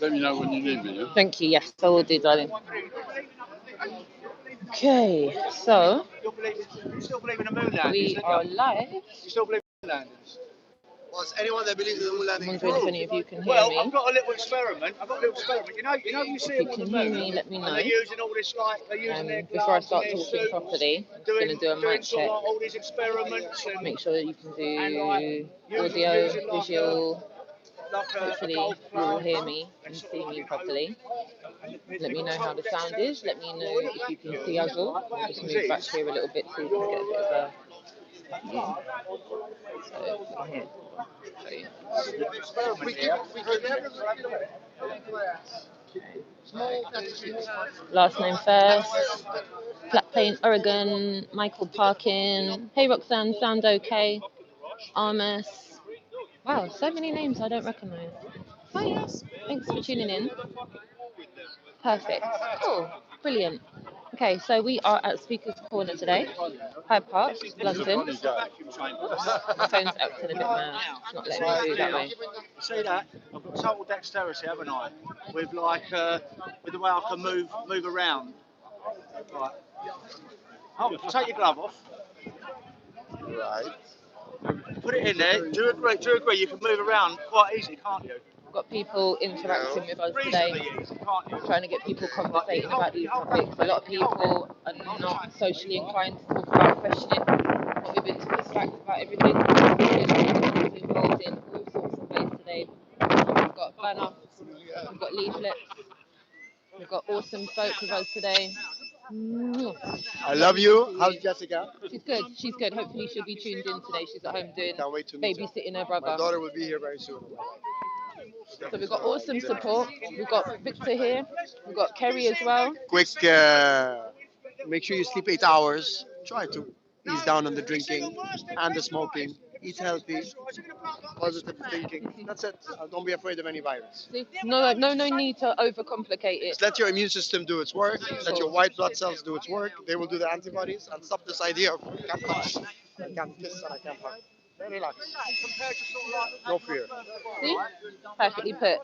Let me know when you need me. Yeah? Thank you. Yes, I will do, darling. Okay, so You still believe in the moon landings? we are live. You still believe in the moon landings? Well, it's anyone that believes in the moon landing. I'm wondering if any of you can hear Well, me. I've got a little experiment. You see If you them on the can hear moon, me, let me and know. they're using all this they're using their gloves Before I start and their talking suits, properly, I'm just going to do a doing mic sort check. of all these experiments and Make sure that you can do using audio, like visual. a Hopefully golf you will club hear me and and sort see of me properly. Let me know how the sound is. Let me know if you can see us all. I'll just move back here a little bit so you can get a bit of a view. So you can hear. Last name first. Flat Plain, Oregon. Michael Parkin. Hey Roxanne, sound okay? Armas. Wow, so many names I don't recognise. Oh yes, thanks for tuning in. Perfect. Cool. Brilliant. Okay, so we are at Speaker's Corner today, Hyde Park, London. My phone's acting a bit mad. It's not letting me do it that way. See that? I've got total dexterity, haven't I? With with the way I can move around. Right. Oh, take your glove off. Right. Put it in there. Do you agree? You can move around quite easily, can't you? We've got people interacting with us today, Reasonably easy, can't you? trying to get people conversating about these topics. A lot of people are not socially inclined to talk about questioning, but we've been too distracted about everything. We're involved in all sorts of ways today. We've got banner, we've got leaflets, we've got awesome folk with us today. I love you. How's Jessica? She's good. She's good. Hopefully she'll be tuned in today. She's at home doing Can't wait to meet her. babysitting her My brother. daughter will be here very soon. So we've got awesome support. We've got Victor here. We've got Kerry as well. Quick, make sure you sleep 8 hours. Try to ease down on the drinking and the smoking. Eat healthy. Positive thinking. That's it. Don't be afraid of any virus. See? No need to overcomplicate it. Just let your immune system do its work. Let your white blood cells do its work. They will do the antibodies and stop this idea of I can't touch, I can't kiss, and I can't hug. Relax. No fear. See? Perfectly put.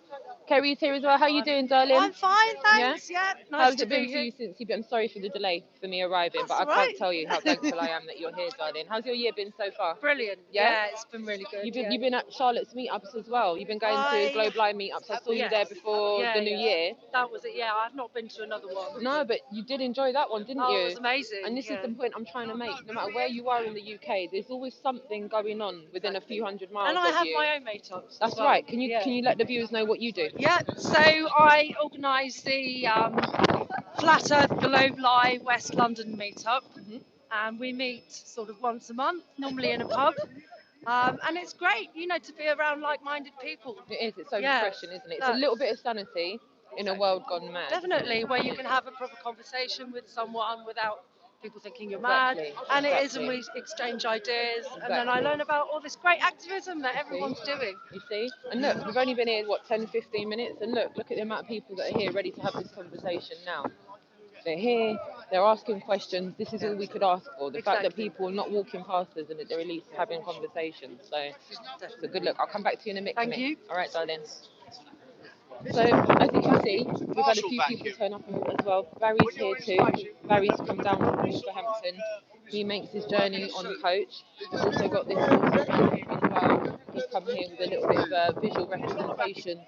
Kerry's here as well. How you doing, darling? I'm fine, thanks. Yeah, nice How's to it been be for here. you since you've been? I'm sorry for the delay for me arriving, That's but I all can't right. tell you how thankful I am that you're here, darling. How's your year been so far? Brilliant. Yeah, it's been really good. You've been at Charlotte's meetups as well. You've been going to Globe Live meetups. I saw you there before the new year. That was it. Yeah, I've not been to another one. No, but you did enjoy that one, didn't you? It was amazing. And this is the point I'm trying to make. No matter where you are in the UK, there's always something going on within a few hundred miles And I of have you. my own meetups. That's right. Can you let the viewers know what you do? Yeah. So I organise the Flat Earth Globe Live West London meetup, and we meet sort of once a month, normally in a pub. And it's great, to be around like-minded people. It is. It's so refreshing, isn't it? It's a little bit of sanity in a world gone mad. Definitely, where you can have a proper conversation with someone without people thinking you're mad. And it is, and we exchange ideas. And then I learn about all this great activism that everyone's doing. You see? And look, we've only been here, 10, 15 minutes? And look at the amount of people that are here ready to have this conversation now. They're here, they're asking questions. This is all we could ask for. The fact that people are not walking past us and that they're at least having conversations. So good luck. I'll come back to you in a minute. Thank you. All right, darling. So, as you can see, we've had a few people turn up as well. Barry's here too. Barry's come down from Wolverhampton. He makes his journey on coach. We've also got this awesome as well. He's come here with a little bit of a visual representation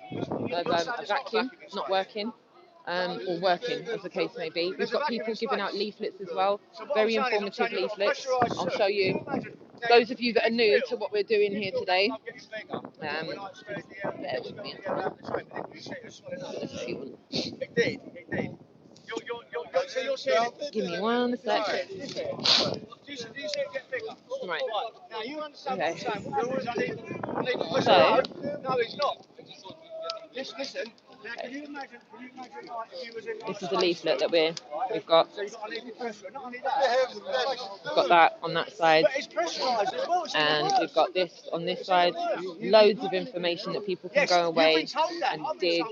of a vacuum not working. Or working, as the case may be. We've got people giving out leaflets as well, very informative leaflets. I'll show you. Those of you that are new to what we're doing here today, bear with me. Give me 1 sec. Right. Okay. So, Listen. okay. This is a leaflet that we've got. We've got that on that side, and we've got this on this side. Loads of information that people can go away and dig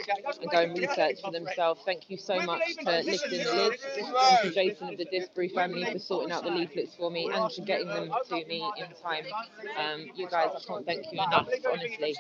and go and research for themselves. Thank you so much to Lifting the Lid and to Jason of the Disbury family for sorting out the leaflets for me and for getting them to me in time. You guys, I can't thank you enough, honestly.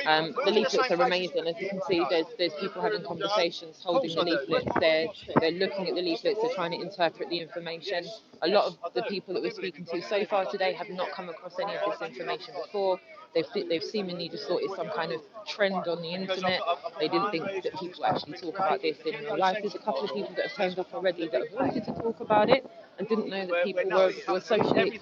The leaflets are amazing. As you can see, there's there's people having conversations, holding the leaflets. They're looking at the leaflets. They're trying to interpret the information. A lot of the people that we're speaking to so far today have not come across any of this information before. They've seemingly just thought it's some kind of trend on the internet. They didn't think that people actually talk about this in real life. There's a couple of people that have turned up already that have wanted to talk about it and didn't know that people were socially,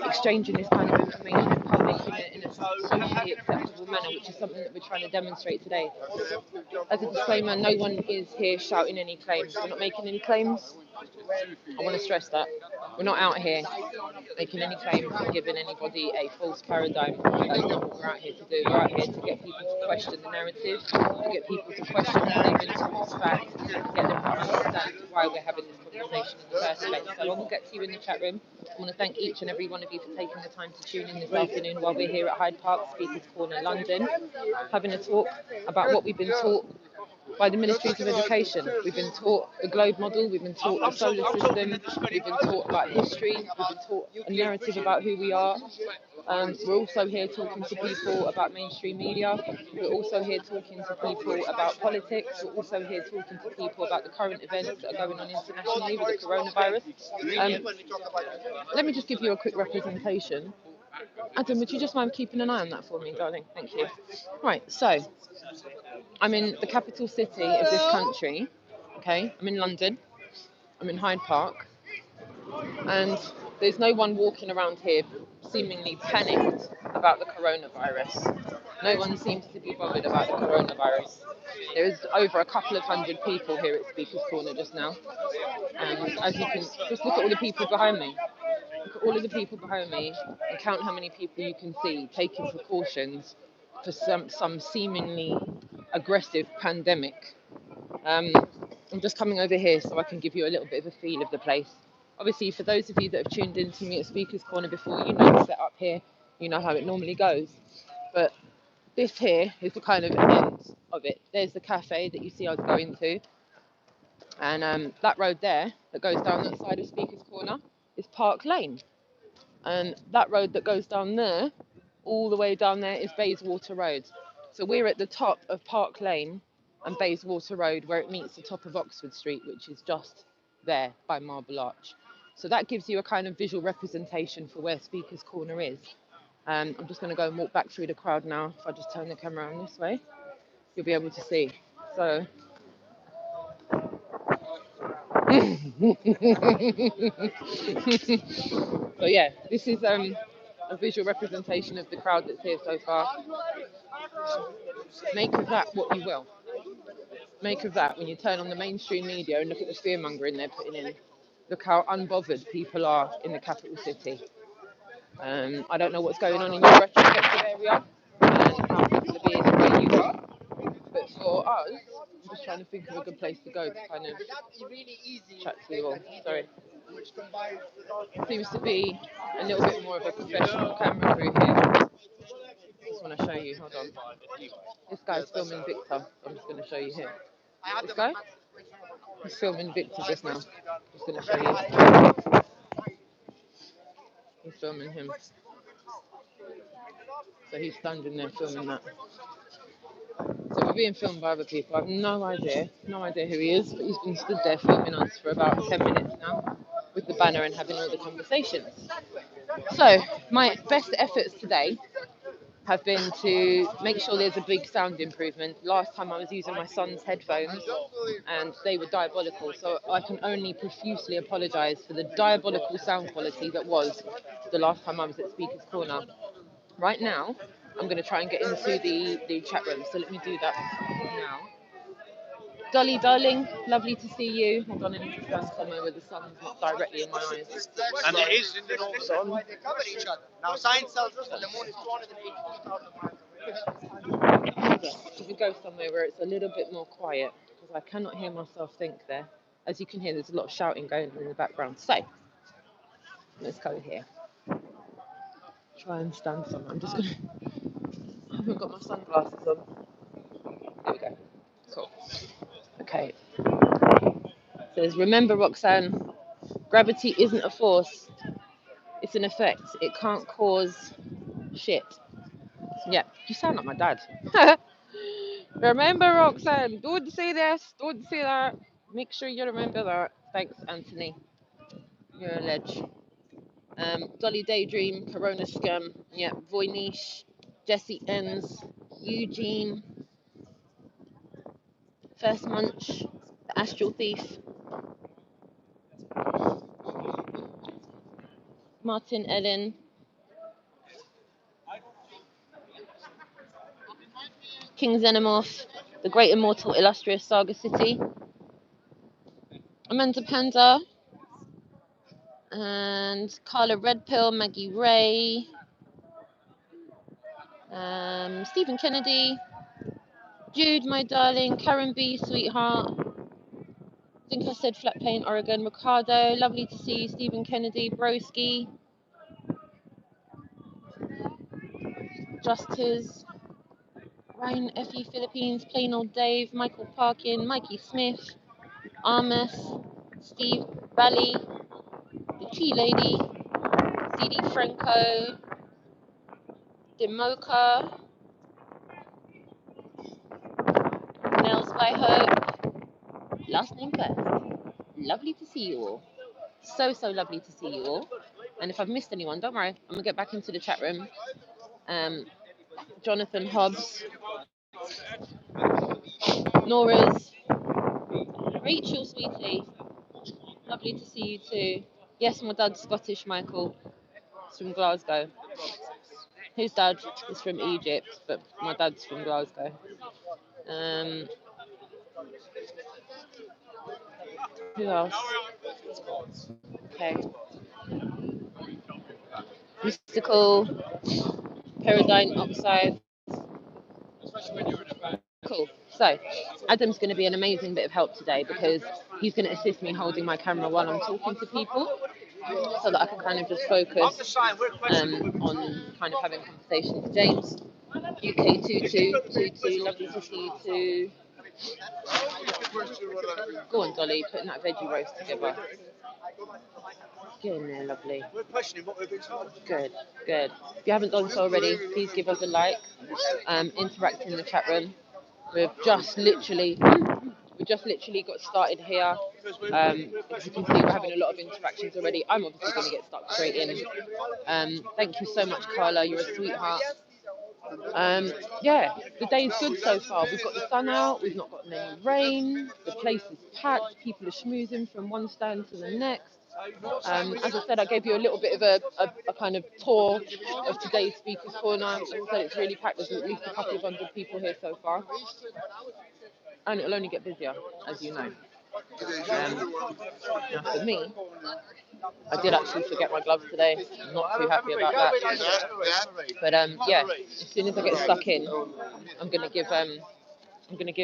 exchanging this kind of information in public in a socially acceptable manner, which is something that we're trying to demonstrate today. As a disclaimer, no one is here shouting any claims. We're not making any claims. I want to stress that. We're not out here making any claims or giving anybody a false paradigm. That's not what we're out here to do. We're out here to get people to question the narrative, to get people to question what they've been taught as fact, and get them to understand why we're having this conversation in the first place. So I will get to you in the chat room. I want to thank each and every one of you for taking the time to tune in this afternoon while we're here at Hyde Park, Speakers Corner, London, having a talk about what we've been taught by the Ministries of Education. We've been taught the globe model, we've been taught the solar system, we've been taught about history, we've been taught a narrative about who we are. We're also here talking to people about mainstream media. We're also here talking to people about politics. We're also here talking to people about the current events that are going on internationally with the coronavirus. Let me just give you a quick representation. Adam, would you just mind keeping an eye on that for me, darling? Thank you. Right, so I'm in the capital city of this country, okay? I'm in London, I'm in Hyde Park, and there's no one walking around here seemingly panicked about the coronavirus. No one seems to be bothered about the coronavirus. There's over a couple of hundred people here at Speaker's Corner just now, and as you can, just look at all the people behind me. Look at all of the people behind me and count how many people you can see taking precautions for some seemingly aggressive pandemic. I'm just coming over here so I can give you a little bit of a feel of the place. Obviously, for those of you that have tuned in to me at Speaker's Corner before, you know the setup here, you know how it normally goes. But this here is the kind of end of it. There's the cafe that you see I was going to. And that road there that goes down that side of Speaker's Corner is Park Lane. And that road that goes down there, all the way down there, is Bayswater Road. So we're at the top of Park Lane and Bayswater Road, where it meets the top of Oxford Street, which is just there by Marble Arch. So that gives you a kind of visual representation for where Speaker's Corner is. I'm just going to go and walk back through the crowd now. If I just turn the camera around this way, you'll be able to see. So so yeah, this is a visual representation of the crowd that's here so far. Make of that what you will. Make of that when you turn on the mainstream media and look at the fear-mongering they're putting in. Look how unbothered people are in the capital city. I don't know what's going on in your retrospective area and how people are being where you are. But for us, I'm just trying to think of a good place to go to kind of chat to you all. Sorry. Seems to be a little bit more of a professional camera crew here. I just want to show you, hold on. This guy's filming Victor. I'm just going to show you here. This guy? He's filming Victor just now. Just going to show you. He's filming him. So he's standing there filming that. So we're being filmed by other people. I have no idea who he is, but he's been stood there filming us for about 10 minutes now with the banner and having all the conversations. So my best efforts today have been to make sure there's a big sound improvement. Last time I was using my son's headphones and they were diabolical, so I can only profusely apologise for the diabolical sound quality that was the last time I was at Speaker's Corner. Right now, I'm going to try and get into the chat room, so let me do that now. Dolly, darling, lovely to see you. Hold on, I need to stand somewhere where the sun's not directly in my eyes. And it is in the north sun. Now, science tells us that the moon is 282,000 miles. If we go somewhere where it's a little bit more quiet, because I cannot hear myself think there. As you can hear, there's a lot of shouting going on in the background. So, let's go here. Try and stand somewhere. I'm just going to... I haven't got my sunglasses on. There we go. Cool. Okay. It says, remember, Roxanne, gravity isn't a force. It's an effect. It can't cause shit. Yeah, you sound like my dad. Remember, Roxanne, don't say this, don't say that. Make sure you remember that. Thanks, Anthony. You're a ledge. Dolly Daydream, Corona Scum, yeah, Voynich, Jesse Enns, Eugene, First Munch, The Astral Thief, Martin Ellen, King Xenomorph, The Great Immortal Illustrious Saga City, Amanda Panda, and Carla Redpill, Maggie Ray, Stephen Kennedy, Jude, my darling, Karen B, sweetheart. I think I said Flat Plain, Oregon. Ricardo, lovely to see you. Stephen Kennedy, Broski, Justice, Ryan FE Philippines, Plain Old Dave, Michael Parkin, Mikey Smith, Armus, Steve Rally, the Tea Lady, CD Franco, Demoka, Nels by Hope, last name first. Lovely to see you all. So, so lovely to see you all. And if I've missed anyone, don't worry. I'm going to get back into the chat room. Jonathan Hobbs, Nora's, Rachel Sweetley, lovely to see you too. Yes, my dad's Scottish, Michael. He's from Glasgow. His dad is from Egypt, but my dad's from Glasgow. Who else? Okay. Mystical, Pyridine Oxide. Cool. So, Adam's going to be an amazing bit of help today because he's going to assist me holding my camera while I'm talking to people so that I can kind of just focus on kind of having conversations. James, UK2222, lovely to see you too. Go on, Dolly, putting that veggie roast together. Get in there, lovely. We're questioning what we've been told. Good, good. If you haven't done so already, please give us a like. Interact in the chat room. We've just literally got started here. As you can see, we're having a lot of interactions already. I'm obviously going to get stuck straight in. Thank you so much, Carla. You're a sweetheart. Yeah, the day's good so far. We've got the sun out. We've not gotten any rain. The place is packed. People are schmoozing from one stand to the next. As I said, I gave you a little bit of a kind of tour of today's Speaker's Corner. As I said, it's really packed. There's at least a couple of hundred people here so far. And it'll only get busier, as you know. Now for me, I did actually forget my gloves today. I'm not too happy about that. But yeah, as soon as I get stuck in, I'm gonna give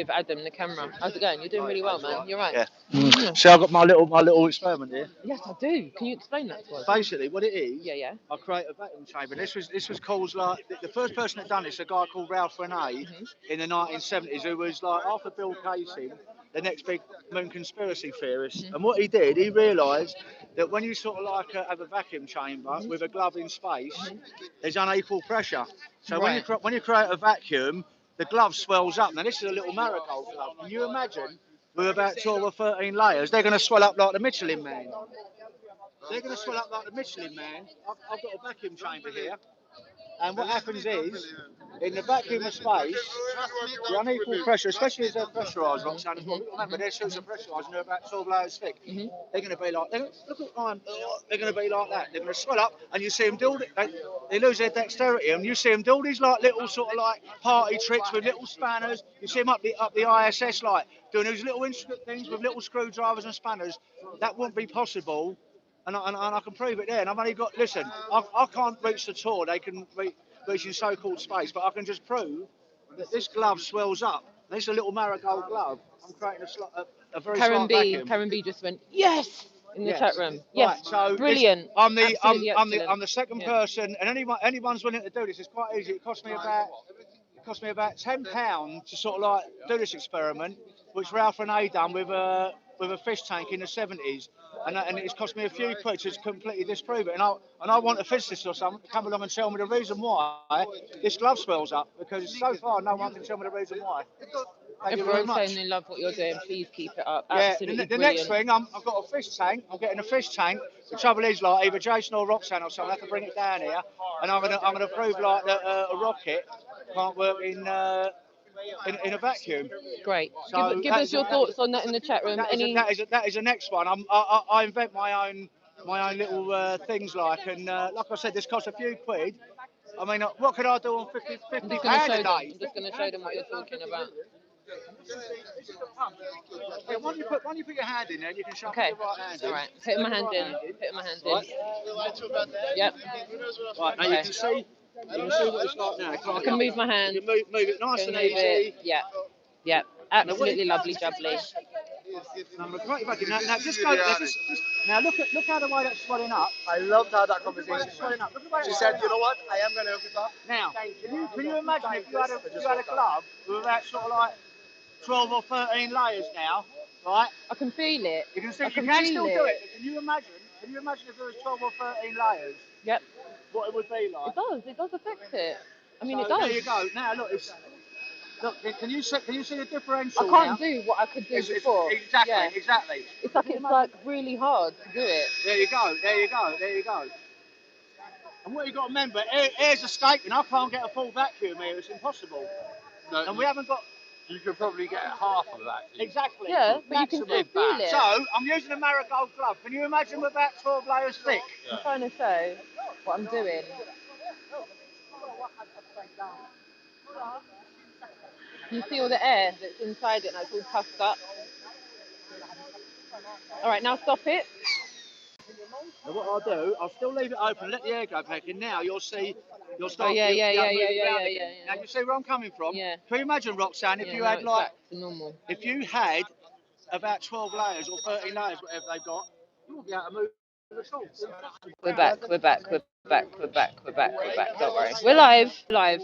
Adam the camera. How's it going? You're doing really well, man. You're right. Yeah. See, I've got my little experiment here. Yes, I do. Can you explain that to us? Basically, what it is, Yeah. I create a vacuum chamber. This was called like the first person that done this, a guy called Ralph Renee in the 1970s, who was like after Bill Casey, the next big moon conspiracy theorist. And what he did, he realised that when you sort of like have a vacuum chamber with a glove in space, there's unequal pressure. So when you create a vacuum, the glove swells up. Now this is a little marigold glove. Can you imagine? With about 12 or 13 layers, they're going to swell up like the Michelin Man. They're going to swell up like the Michelin Man. I've got a vacuum chamber here. And what happens is, in the vacuum of space, the unequal pressure, especially as they're pressurised, Roxanne, remember their suits are pressurised and they're about 12 layers thick. They're going to be like, look at mine, they're going to be like that. They're going to swell up and you see them do, they lose their dexterity and you see them do all these like little sort of like party tricks with little spanners. You see them up the ISS like doing these little intricate things with little screwdrivers and spanners. That wouldn't be possible. And I can prove it there. And I've only got, listen, I can't reach the tour. They can reach in so-called space, but I can just prove that this glove swells up. This is a little marigold glove. I'm creating a very slight vacuum. Karen B just went, yes, in the chat room. Yes. Yes, Right, so brilliant. I'm the second person, and anyone's willing to do this. It's quite easy. It cost me about £10 to sort of like do this experiment, which Ralph Renee done with a fish tank in the 70s. and it's cost me a few quid to completely disprove it. And I want a physicist or someone to come along and tell me the reason why this glove swells up, because so far no one can tell me the reason why. Thank you very Everyone's saying much. they love what you're doing. Please keep it up. Yeah, Absolutely the brilliant. next thing, I've got a fish tank. I'm getting a fish tank. The trouble is, like, either Jason or Roxanne or someone have to bring it down here, and I'm gonna prove like that a rocket can't work in a vacuum. Great. So Give us your thoughts on that in the chat room. That is the next one. I invent my own little things like, and like I said, this costs a few quid. I mean, what could I do on 50 I'm just going to pound show a them. day? I'm just going to show them what you're talking about. Yeah, why don't you put your hand in there and you can show Okay. me the right hand. All right. Putting my hand in. Putting my hand in. Right. Yep. Right, now Okay. you can see what it's like now. I can move my hand. You can move it nice Can and move easy. it. Yeah. Yeah. Absolutely lovely jubbly. Now just go. Now look how the way that's swelling up. I loved how that Look at the way conversation that's swelling went. up. Look at the way She it's said, swelling you know up. what, I am going to help you up. Now, can you imagine if you had a glove with about sort of like 12 or 13 layers now, right? I can feel it. You can see, I you can can feel still it. do it. But can you imagine if there was 12 or 13 layers, Yep. what it would be like? It does. It does affect it. I mean, So it does. there you go. Now look, can you see the differential I can't now? do what I could do It's before. exactly, Yeah. exactly. It's like really hard to do it. There you go, there you go, there you go. And what you got to remember, air's escaping. I can't get a full vacuum here. It's impossible. No, And we haven't got. you could probably get half of that. Exactly. Yeah, but you can still Maximum. feel it. So I'm using a Marigold glove. Can you imagine we're about 12 layers thick? I'm trying to show what I'm doing. You see all the air that's inside it, and it's all puffed up. All right, now stop it. And what I'll do, I'll still leave it open, let the air go back in. Now you'll start Oh yeah, moving yeah. round again. Now you see where I'm coming from? Yeah. Can you imagine, Roxanne, if Yeah, you now had it's like, back to normal. if you had about 12 layers or 13 layers, whatever they've got, you won't be able to move at all. We're back. Don't worry. We're live. Live.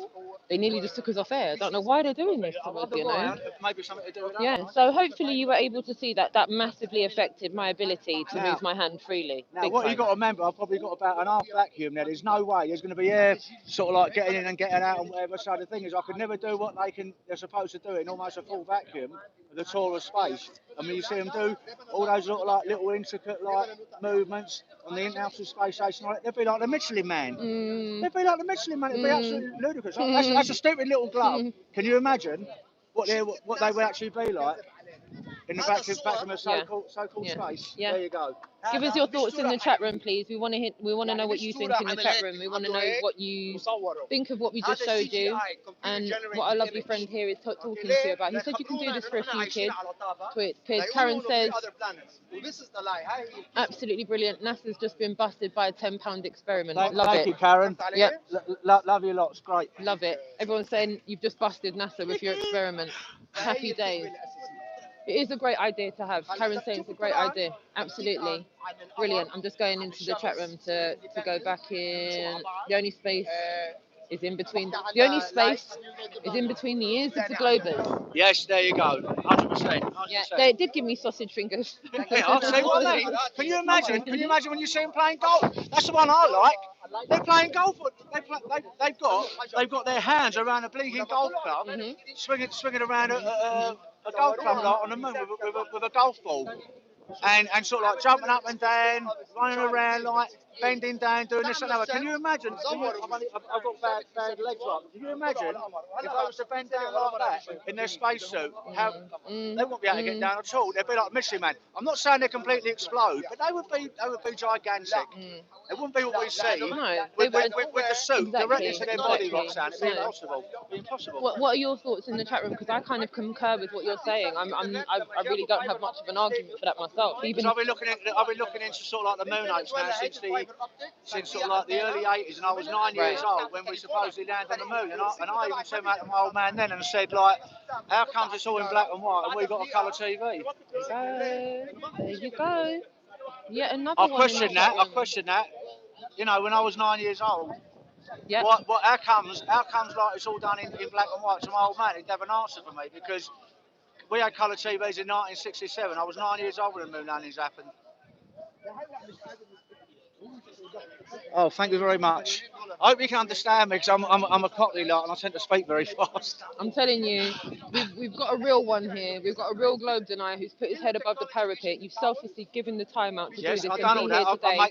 They nearly just took us off air. I don't know why they're doing this to us, you know. Maybe something to do with that. Yeah, so hopefully you were able to see that massively affected my ability to move my hand freely. Now, Big what time. you've got to remember, I've probably got about an half vacuum there. There's no way there's going to be air sort of like getting in and getting out and whatever. So the thing is, I could never do what they're supposed to do in almost a full vacuum of the Taurus space. I mean, you see them do all those little intricate like movements on the International Space Station. They'd be like the Michelin Man. They'd be like the Michelin Man. It'd be absolutely ludicrous. That's a stupid little glove. Can you imagine what they would actually be like in the vacuum of so-called space? Yeah. There you go. Give us your thoughts in the chat room, please. We want to know what you think in the chat room. We want to know what you think of what we just showed you, and what our lovely friend here is talking to you about. He said you can do this for a few kids. Karen says, absolutely brilliant. NASA's just been busted by a £10 experiment. Thank you, Karen. Yep. Love you lots. Great. Love it. Everyone's saying you've just busted NASA with your experiment. Happy days. It is a great idea to have. Karen's saying it's a great idea. Absolutely. Brilliant. I'm just going into the chat room to go back in. The only space is in between. The only space is in between the ears of the Globers. Yes, there you go. 100%. Yeah, they did give me sausage fingers. Yeah, I'll see what I mean. Can you imagine? Can you imagine when you see them playing golf? That's the one I like. They're playing golf. They've got their hands around a blinking golf club, swinging around a golf club like on the moon with a golf ball, and sort of like jumping up and down, running around like bending down, doing this and that. Can you imagine? I've got bad legs like. Can you imagine if I was to bend down like that in their spacesuit? How they wouldn't be able to get down at all. They'd be like Michelin Man. I'm not saying they completely explode, but they would be gigantic. It wouldn't be what we see with the suit directly to their body, Roxanne. It'd be impossible. It'd be impossible. What are your thoughts in the chat room? Because I kind of concur with what you're saying. I really don't have much of an argument for that myself. Even I've been looking into sort of like the moon apes now since sort of like the early 80s, and I was 9 years old when we supposedly landed on the moon, and I even turned out to my old man then and said like, how comes it's all in black and white and we got a colour TV? there you go. Yeah, another I one. I questioned that. You know, when I was 9 years old. Yeah. How comes like it's all done in black and white? To my old man, he'd have an answer for me, because we had colour TVs in 1967. I was 9 years old when the moon landings happened. Oh, thank you very much. I hope you can understand me because I'm a Cockney lot and I tend to speak very fast. I'm telling you, we've got a real one here. We've got a real globe denier who's put his head above the parapet. You've selflessly given the time out to do Yes, this I've and done be all here that. today.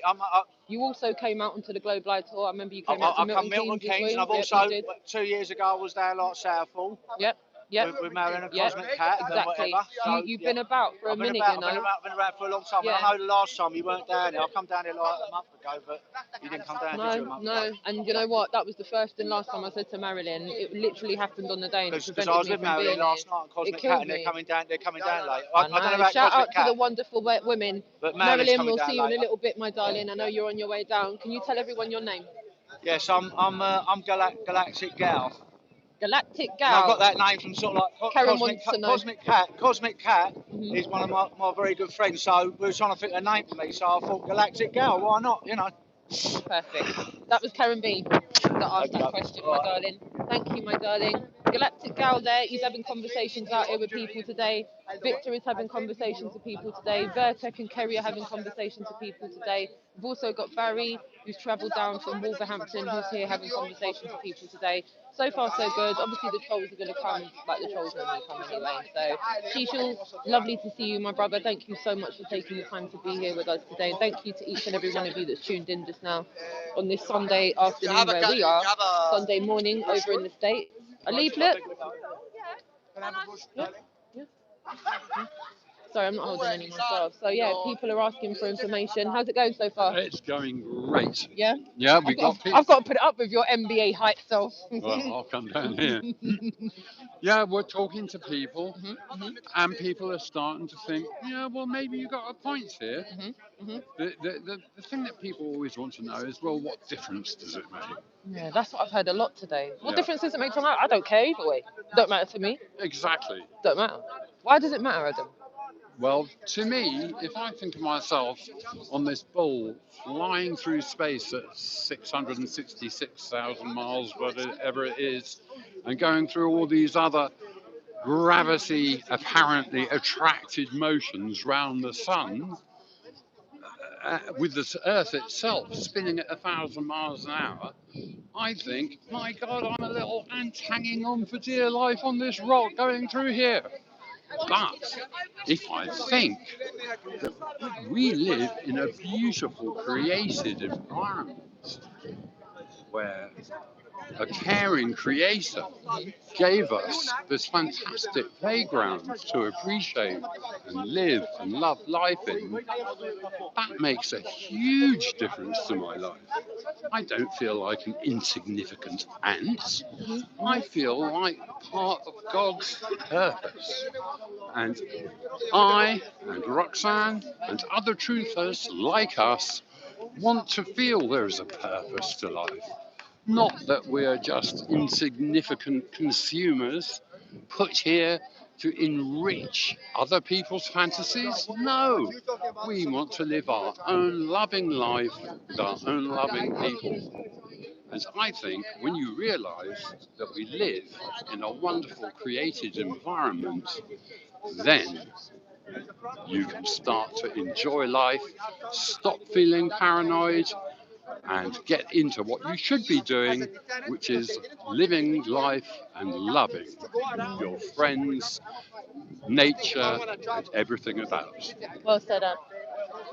You also came out onto the Globe Live tour. I remember you came out to I come Milton Milton Keynes as Keynes and well. I've Yep, you also, did. 2 years ago, I was down like Southall Yep, yep, with Marion and yep. Cosmic Cat and Exactly. whatever. So, You've yeah. been about for a minute, you know. Been around for a long time. And Yeah. I know the last time you weren't down here. I come down here like a month ago, but you didn't come down, did you, a No, month no. ago? And you know what? That was the first and last time I said to Marilyn. It literally happened on the day and it Because I prevented was me with from being Marilyn here. last night on It Cosmic Cat killed and me. they're coming down late. I I don't know know. about Shout Cosmic out to the Cat, wonderful women. but Marilyn's Marilyn, coming we'll down see you in a later. little bit, my darling. I know you're on your way down. Can you tell everyone your name? Yes, I'm Galactic Gal. Galactic And I got Gal. that name from sort of like Karen wants to know. Cosmic Cat. Cosmic Cat Mhm. is one of my very good friends. So we were trying to think of a name for me. So I thought Galactic Gal. Why not? You know. Perfect. That was Karen B that asked that question, my darling. Thank you, my darling. Galactic Gal there, he's having conversations out here with people today. Victor is having conversations with people today. Vertek and Kerry are having conversations with people today. We've also got Barry, who's travelled down from Wolverhampton, who's here having conversations with people today. So far, so good. Obviously, the trolls are going to come, like the trolls normally come anyway. So, Shishul, lovely to see you, my brother. Thank you so much for taking the time to be here with us today. And thank you to each and every one of you that's tuned in just now on this Sunday afternoon where we are, Sunday morning over in the States. A leaflet? Yeah. Yeah. Sorry, I'm not holding any myself. So yeah, people are asking for information. How's it going so far? It's going great. Yeah. Yeah, we got people. I've got to put it up with your MBA hype self. Well, I'll come down here. Yeah, we're talking to people, and people are starting to think, yeah, well, maybe you got a point here. The thing that people always want to know is, well, what difference does it make? Yeah, that's what I've heard a lot today. What Yeah. difference does it make to my life? I don't care either way. Don't matter to me. Exactly. Don't matter. Why does it matter, Adam? Well, to me, if I think of myself on this ball flying through space at 666,000 miles, whatever it is, and going through all these other gravity apparently attracted motions round the sun, with the Earth itself spinning at 1,000 miles an hour, I think, my God, I'm a little ant hanging on for dear life on this rock going through here. But if I think that we live in a beautiful created environment where a caring creator gave us this fantastic playground to appreciate and live and love life in, that makes a huge difference to my life. I don't feel like an insignificant ant. I feel like part of God's purpose. And I and Roxanne and other truthers like us want to feel there is a purpose to life. Not that we're just insignificant consumers put here to enrich other people's fantasies. No, we want to live our own loving life with our own loving people. And I think when you realize that we live in a wonderful created environment, then you can start to enjoy life, stop feeling paranoid, and get into what you should be doing, which is living life and loving your friends, nature, and everything about. Well said, Ab.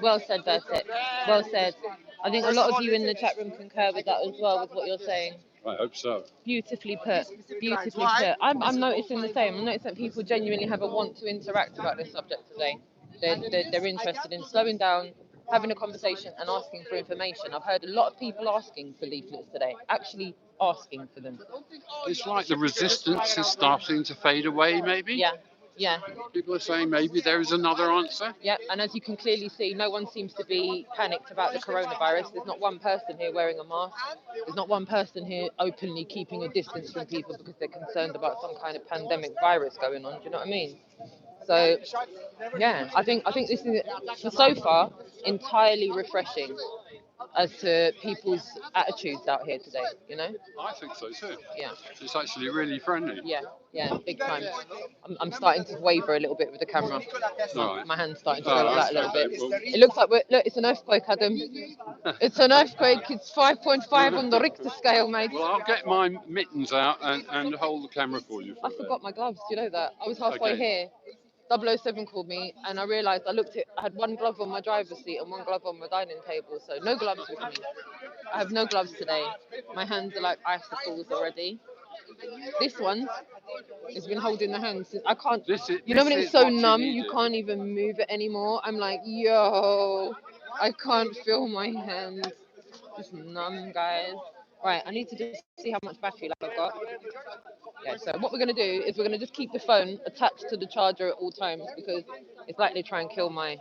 Well said, Bertik. Well said. I think a lot of you in the chat room concur with that as well, with what you're saying. I hope so. Beautifully put. Beautifully put. I'm noticing the same. I'm noticing that people genuinely have a want to interact about this subject today. They're interested in slowing down, having a conversation, and asking for information. I've heard a lot of people asking for leaflets today, actually asking for them. It's like the resistance is starting to fade away, maybe. Yeah. Yeah. People are saying maybe there is another answer. Yeah, and as you can clearly see, no one seems to be panicked about the coronavirus. There's not one person here wearing a mask. There's not one person here openly keeping a distance from people because they're concerned about some kind of pandemic virus going on. Do you know what I mean? So, yeah, I think this is so far entirely refreshing. as to people's attitudes out here today, you know? I think so too. Yeah, It's actually really friendly. yeah, big time. I'm starting to waver a little bit with the camera. All right. My hand's starting to Oh, go flat a okay. little bit. Well, It looks like look, it's an earthquake, Adam. It's an earthquake. It's 5.5 on the Richter scale, mate. well, I'll get my mittens out and hold the camera for you. For I forgot my gloves. You know that? I was halfway Okay. here. 007 called me, and I realised I had one glove on my driver's seat and one glove on my dining table, so no gloves with me. I have no gloves today. My hands are like icicles already. This one has been holding the hand since I can't. You know when it's so numb, you can't even move it anymore. I'm like, yo, I can't feel my hand. It's numb, guys. Right, I need to just see how much battery life I've got. Yeah, so what we're going to do is we're going to just keep the phone attached to the charger at all times because it's likely to try and kill my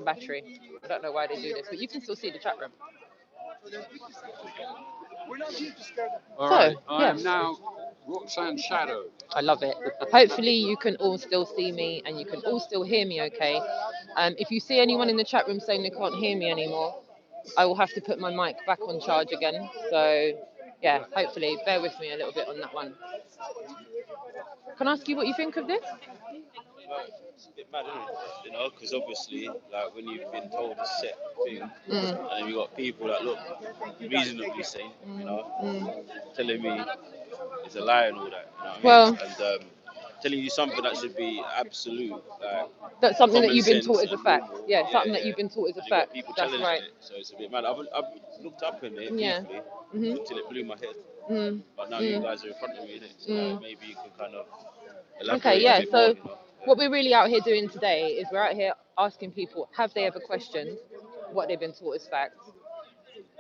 battery. I don't know why they do this, but you can still see the chat room. All So, right. I am yes. now Roxanne's shadow. I love it. Hopefully you can all still see me and you can all still hear me okay. If you see anyone in the chat room saying they can't hear me anymore, I will have to put my mic back on charge again. So, yeah, hopefully bear with me a little bit on that one. Can I ask you what you think of this? It's a bit mad, isn't it? You know, because obviously, like when you've been told a set thing, and then you got people that look reasonably sane, you know, telling me it's a lie and all that. You know what I mean? Well, and telling you something that should be absolute, like that's something that common you've been sense taught as a and fact. normal. Yeah, something that you've been taught as a And you got fact. people That's challenging right. it, so it's a bit mad. I've looked up in it Yeah. briefly Mhm. until it blew my head. Mm. But now you guys are in front of me, innit? So maybe you can kind of elaborate Okay, yeah. a bit So more, you know? what we're really out here doing today is we're out here asking people, have they ever questioned what they've been taught as fact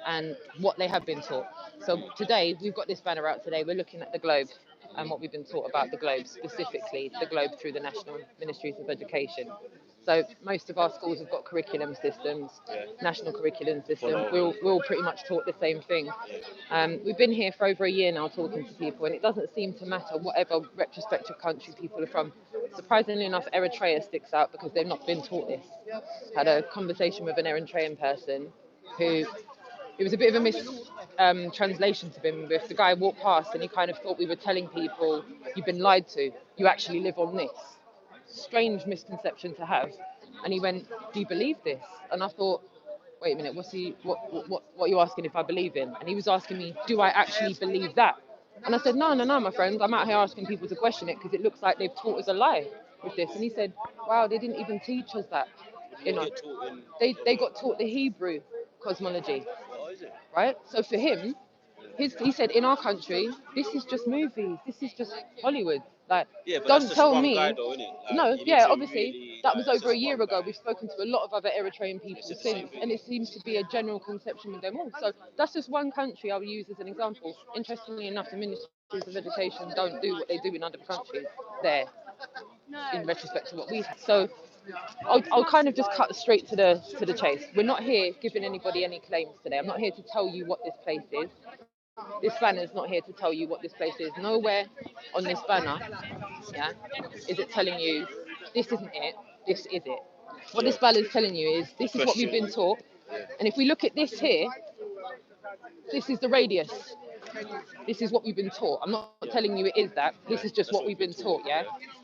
and what they have been taught. So today we've got this banner out today. We're looking at the globe and what we've been taught about the globe, specifically the globe through the National Ministries of Education. So most of our schools have got curriculum systems, national curriculum systems. We're all pretty much taught the same thing. We've been here for over a year now talking to people, and it doesn't seem to matter whatever retrospective country people are from. Surprisingly enough, Eritrea sticks out because they've not been taught this. Had a conversation with an Eritrean person who it was a bit of a translation to him with the guy walked past and he kind of thought we were telling people you've been lied to, you actually live on this. Strange misconception to have. And he went, do you believe this? And I thought, wait a minute, what are you asking if I believe in? And he was asking me, do I actually believe that? And I said, no, my friend, I'm out here asking people to question it because it looks like they've taught us a lie with this. And he said, wow, they didn't even teach us that. You know, they got taught the Hebrew cosmology, right? So for him, he said, in our country, this is just movies, this is just Hollywood. Like, but don't that's just tell one me. guy though, innit? Like, No, you need yeah, to obviously, really, that like, was it's over a just year one ago. guy. We've spoken to a lot of other Eritrean people said the same since, thing. and it seems to be a general conception with them all. So that's just one country I'll use as an example. Interestingly enough, the Ministries of Education don't do what they do in other countries there, in retrospect to what we have. So I'll kind of just cut straight to the chase. We're not here giving anybody any claims today. I'm not here to tell you what this place is. This banner is not here to tell you what this place is. Nowhere on this banner, yeah, is it telling you this isn't it, this is it. What this banner is telling you is this is what we've been taught. And if we look at this here, this is the radius. This is what we've been taught. I'm not telling you it is that. This is just what we've been taught, yeah?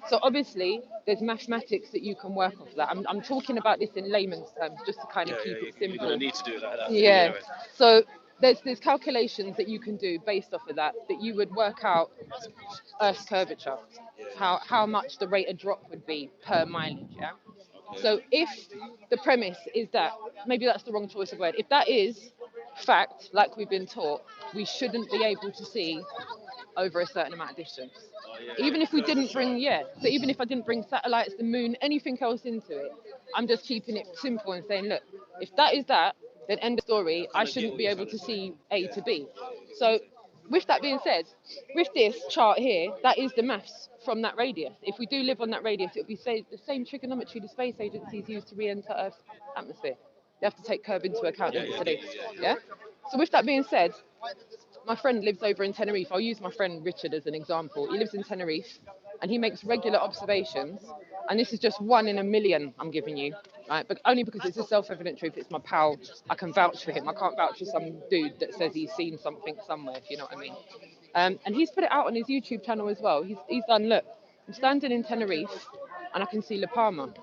So obviously, there's mathematics that you can work off that. I'm talking about this in layman's terms, just to kind of keep it simple. You're gonna need to do it like that. Yeah. So there's calculations that you can do based off of that you would work out Earth's curvature, how much the rate of drop would be per mileage, yeah? So if the premise is that, maybe that's the wrong choice of word, if that is fact, like we've been taught, we shouldn't be able to see over a certain amount of distance. Even if we didn't bring, so even if I didn't bring satellites, the moon, anything else into it, I'm just keeping it simple and saying, look, if that is that, then end of story, I shouldn't be able to see A to B. So with that being said, with this chart here, that is the maths from that radius. If we do live on that radius, it would be the same trigonometry the space agencies use to re-enter Earth's atmosphere. They have to take curve into account. Yeah. So with that being said, my friend lives over in Tenerife. I'll use my friend Richard as an example. He lives in Tenerife and he makes regular observations. And this is just one in a million I'm giving you right? But only because it's a self-evident truth. It's my pal. I can vouch for him. I can't vouch for some dude that says he's seen something somewhere, if you know what I mean. And he's put it out on his YouTube channel as well. He's done, look, I'm standing in Tenerife and I can see La Palma.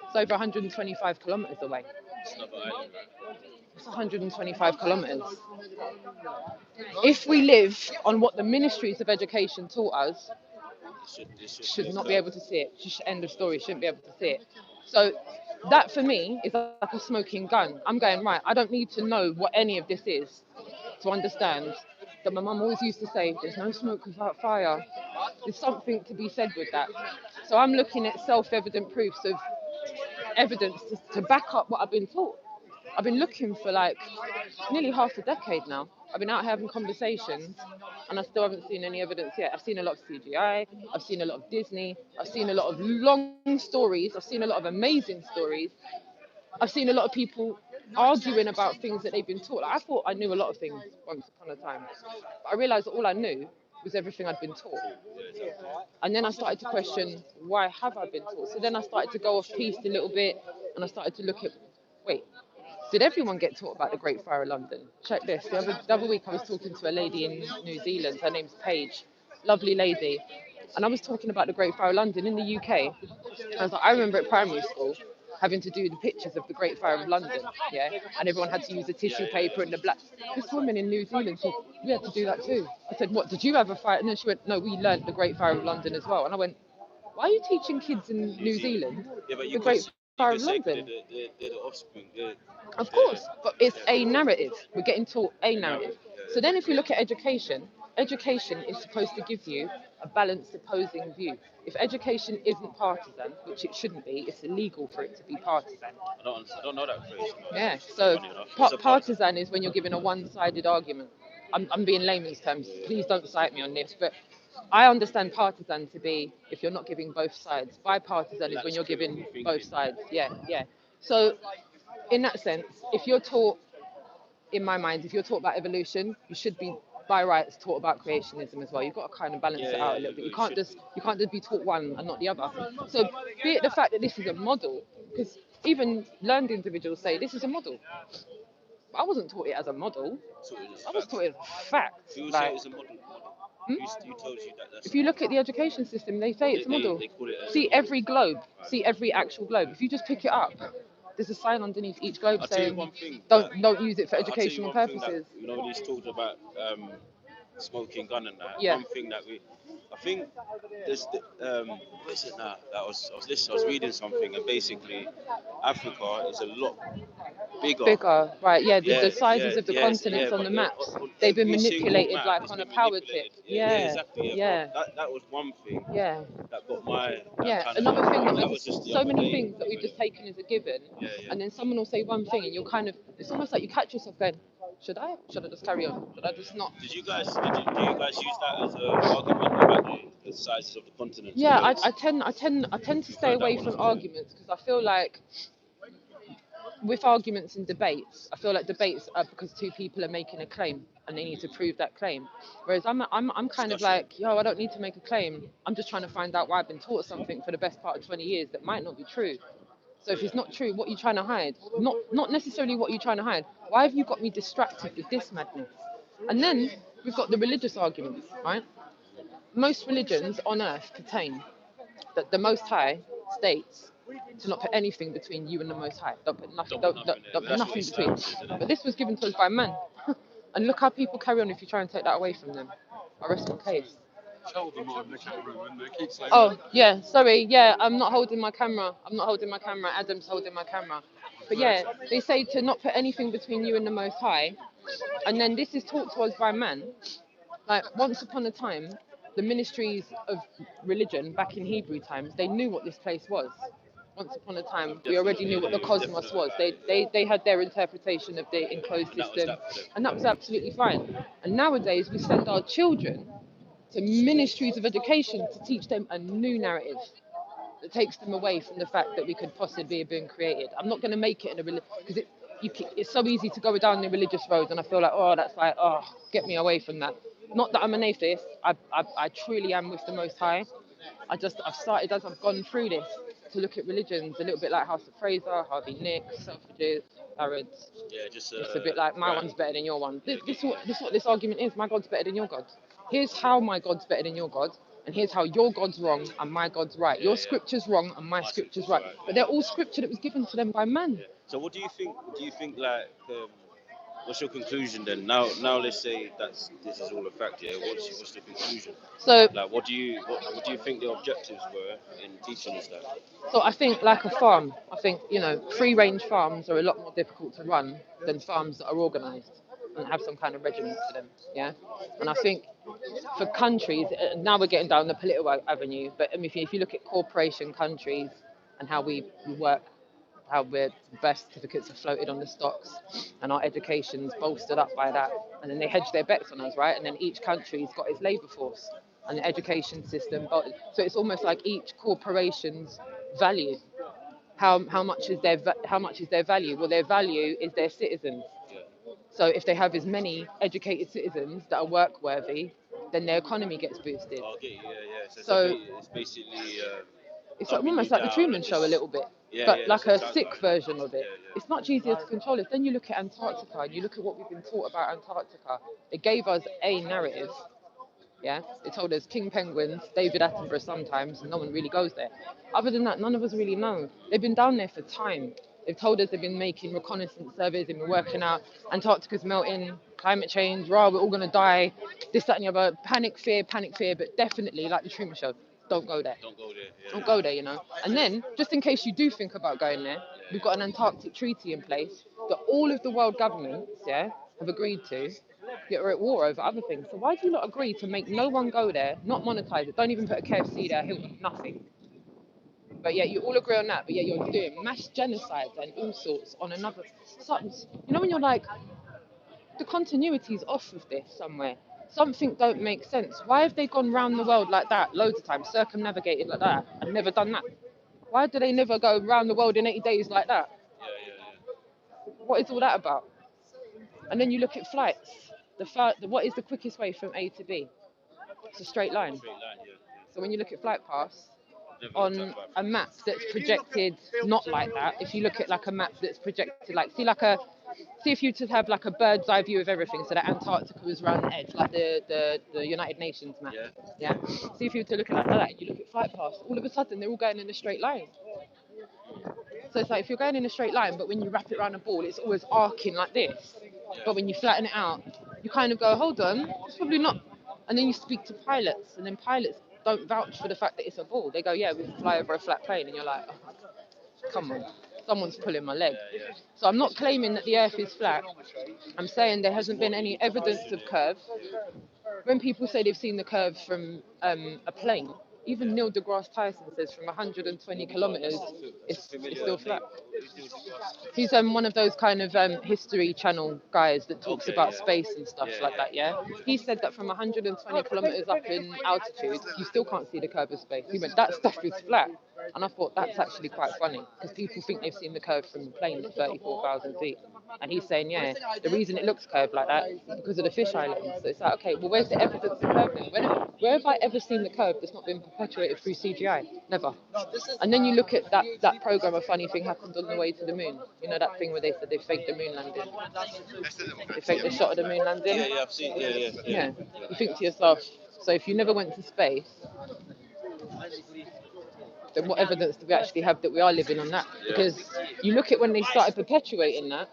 It's over 125 kilometers away. It's another island, right? It's 125 kilometers. If we live on what the ministries of education taught us, should not be able to see it. End of story. Shouldn't be able to see it. So that for me is like a smoking gun. I'm going, right, I don't need to know what any of this is to understand that my mum always used to say, there's no smoke without fire. There's something to be said with that. So I'm looking at self-evident proofs of evidence to back up what I've been taught. I've been looking for like nearly half a decade now. I've been out having conversations and I still haven't seen any evidence yet. I've seen a lot of CGI, I've seen a lot of Disney, I've seen a lot of long stories, I've seen a lot of amazing stories. I've seen a lot of people arguing about things that they've been taught. Like, I thought I knew a lot of things once upon a time. But I realised that all I knew was everything I'd been taught. And then I started to question, why have I been taught? So then I started to go off piste a little bit and I started to look at, wait, did everyone get taught about the Great Fire of London? Check this. The other week I was talking to a lady in New Zealand. Her name's Paige. Lovely lady. And I was talking about the Great Fire of London in the UK. I was like, I remember at primary school having to do the pictures of the Great Fire of London, yeah? And everyone had to use the tissue paper and the black. This woman in New Zealand said, we had to do that too. I said, what, did you have a fire? And then she went, no, we learnt the Great Fire of London as well. And I went, why are you teaching kids in New Zealand the Great Fire of London? They're the offspring. Of course, but it's a narrative. We're getting taught a narrative. So then if you look at education, education is supposed to give you a balanced opposing view. If education isn't partisan, which it shouldn't be, it's illegal for it to be partisan. I don't know that phrase. Yeah, so partisan is when you're giving a one-sided argument. I'm being layman's terms. Please don't cite me on this, but I understand partisan to be if you're not giving both sides. Bipartisan is when you're giving both sides. Yeah, yeah. So in that sense, if you're taught, in my mind, if you're taught about evolution, you should be by rights taught about creationism as well. You've got to kind of balance it out a little bit. You can't just be taught one and not the other. So be it the fact that this is a model, because even learned individuals say this is a model. I wasn't taught it as a model. I was taught it as fact. Who say it's a model? Who told you that? If you look at the education system, they say it's a model. They call it see every globe, see every actual globe. If you just pick it up, there's a sign underneath each globe saying don't use it for educational purposes. You know, he's talked about smoking gun and that. Yeah. One thing that I think there's what is it now? I was reading something, and basically Africa is a lot bigger. Right? Yeah, the sizes of the continents on the maps, they've been manipulated like on a power tip. Yeah, exactly. Yeah. That was one thing. Yeah. That got my. Another thing that was just so many things that we've just taken as a given, and then someone will say one thing, and you're kind of, it's almost like you catch yourself going, should I just carry on? Should I just not? Do you guys use that as an argument about the sizes of the continents? Yeah, I tend to stay away from arguments because I feel like with arguments and debates, I feel like debates are because two people are making a claim and they need to prove that claim. Whereas I'm kind of like, I don't need to make a claim. I'm just trying to find out why I've been taught something for the best part of 20 years that might not be true. So if it's not true, what are you trying to hide? Not necessarily what you're trying to hide. Why have you got me distracted with this madness? And then we've got the religious arguments, right? Most religions on earth pertain that the Most High states to not put anything between you and the Most High. Don't put nothing between. But this was given to us by man. And look how people carry on if you try and take that away from them. I rest my case. Tell them I'm the camera and they keep saying. Oh, yeah, sorry. Yeah, I'm not holding my camera. Adam's holding my camera. But yeah, they say to not put anything between you and the Most High. And then this is taught to us by man. Like, once upon a time, the ministries of religion back in Hebrew times, they knew what this place was. Once upon a time, we already knew what the cosmos was. They had their interpretation of the enclosed system, and that was absolutely fine. And nowadays, we send our children to ministries of education to teach them a new narrative that takes them away from the fact that we could possibly have been created. I'm not going to make it in a religion, because it's so easy to go down the religious road, and I feel like, get me away from that. Not that I'm an atheist. I truly am with the Most High. I've started, as I've gone through this, to look at religions a little bit like House of Fraser, Harvey Nicks, Selfridges, Harrods. Yeah, just It's a bit like my brand. one's better than your one. This what this argument is. My God's better than your God. Here's how my God's better than your God, and here's how your God's wrong and my God's right. Your scripture's wrong and my scripture's right. But they're all scripture that was given to them by man. Yeah. So what do you think? Do you think like what's your conclusion then? Now let's say this is all a fact. Yeah. What's the conclusion? So Like what do you think the objectives were in teaching us that? So I think like a farm, I think, free range farms are a lot more difficult to run than farms that are organised and have some kind of regiment to them. Yeah. And I think for countries, now we're getting down the political avenue, but I mean, if you look at corporation countries and how we work, how we're birth certificates are floated on the stocks and our education's bolstered up by that. And then they hedge their bets on us, right? And then each country's got its labour force and the education system. So it's almost like each corporation's value. How much is their value? Well, their value is their citizens. So if they have as many educated citizens that are work worthy, then their economy gets boosted. Okay, yeah. So It's basically it's dumbing almost you like the down Truman and Show a little bit, but like a sick version of it. It's much easier to control. If then you look at Antarctica and you look at what we've been taught about Antarctica, it gave us a narrative. Yeah, it told us king penguins, David Attenborough sometimes, and no one really goes there. Other than that, none of us really know. They've been down there for time. They've told us they've been making reconnaissance surveys, they've been working out Antarctica's melting, climate change, we're all going to die, this, that, and the other. Panic, fear, but definitely, like the Truman Show, don't go there. don't go there. Yeah. Don't go there, And then, just in case you do think about going there, we've got an Antarctic treaty in place that all of the world governments, have agreed to, yet we're at war over other things. So why do you not agree to make no one go there, not monetize it, don't even put a KFC there, Hilton, nothing. But yet you all agree on that, but yet you're doing mass genocide and all sorts on another. When you're like, the continuity's off of this somewhere. Something don't make sense. Why have they gone round the world like that loads of times, circumnavigated like that, and never done that? Why do they never go round the world in 80 days like that? What is all that about? And then you look at flights. What is the quickest way from A to B? It's a straight line. So when you look at flight paths on a map that's projected not like that, if you look at like a map that's projected like, see if you to have like a bird's eye view of everything, so that Antarctica was around the edge, like the United Nations map. Yeah. See if you were to look at it like that, and you look at flight paths, all of a sudden they're all going in a straight line. So it's like if you're going in a straight line, but when you wrap it around a ball, it's always arcing like this. But when you flatten it out, you kind of go, hold on, it's probably not. And then you speak to pilots, and then pilots don't vouch for the fact that it's a ball. They go, yeah, we can fly over a flat plane, and you're like, oh, come on, someone's pulling my leg. So I'm not claiming that the Earth is flat. I'm saying there hasn't been any evidence of curve. When people say they've seen the curve from a plane, even Neil deGrasse Tyson says from 120 kilometers, it's still flat. He's one of those kind of History Channel guys that talks about space and stuff like that, yeah? He said that from 120 kilometers up in altitude, you still can't see the curve of space. He went, that stuff is flat. And I thought that's actually quite funny, because people think they've seen the curve from the plane at 34,000 feet. And he's saying, yeah, the reason it looks curved like that is because of the fish islands. So it's like, okay, well, where's the evidence of curve then? Where have I ever seen the curve that's not been perpetuated through CGI? Never. And then you look at that program, A Funny Thing Happened on the Way to the Moon. You know that thing where they said they faked the moon landing? They faked the shot of the moon landing? Yeah, I've seen, yeah. You think to yourself, so if you never went to space, then what evidence do we actually have that we are living on that? Because you look at when they started perpetuating that,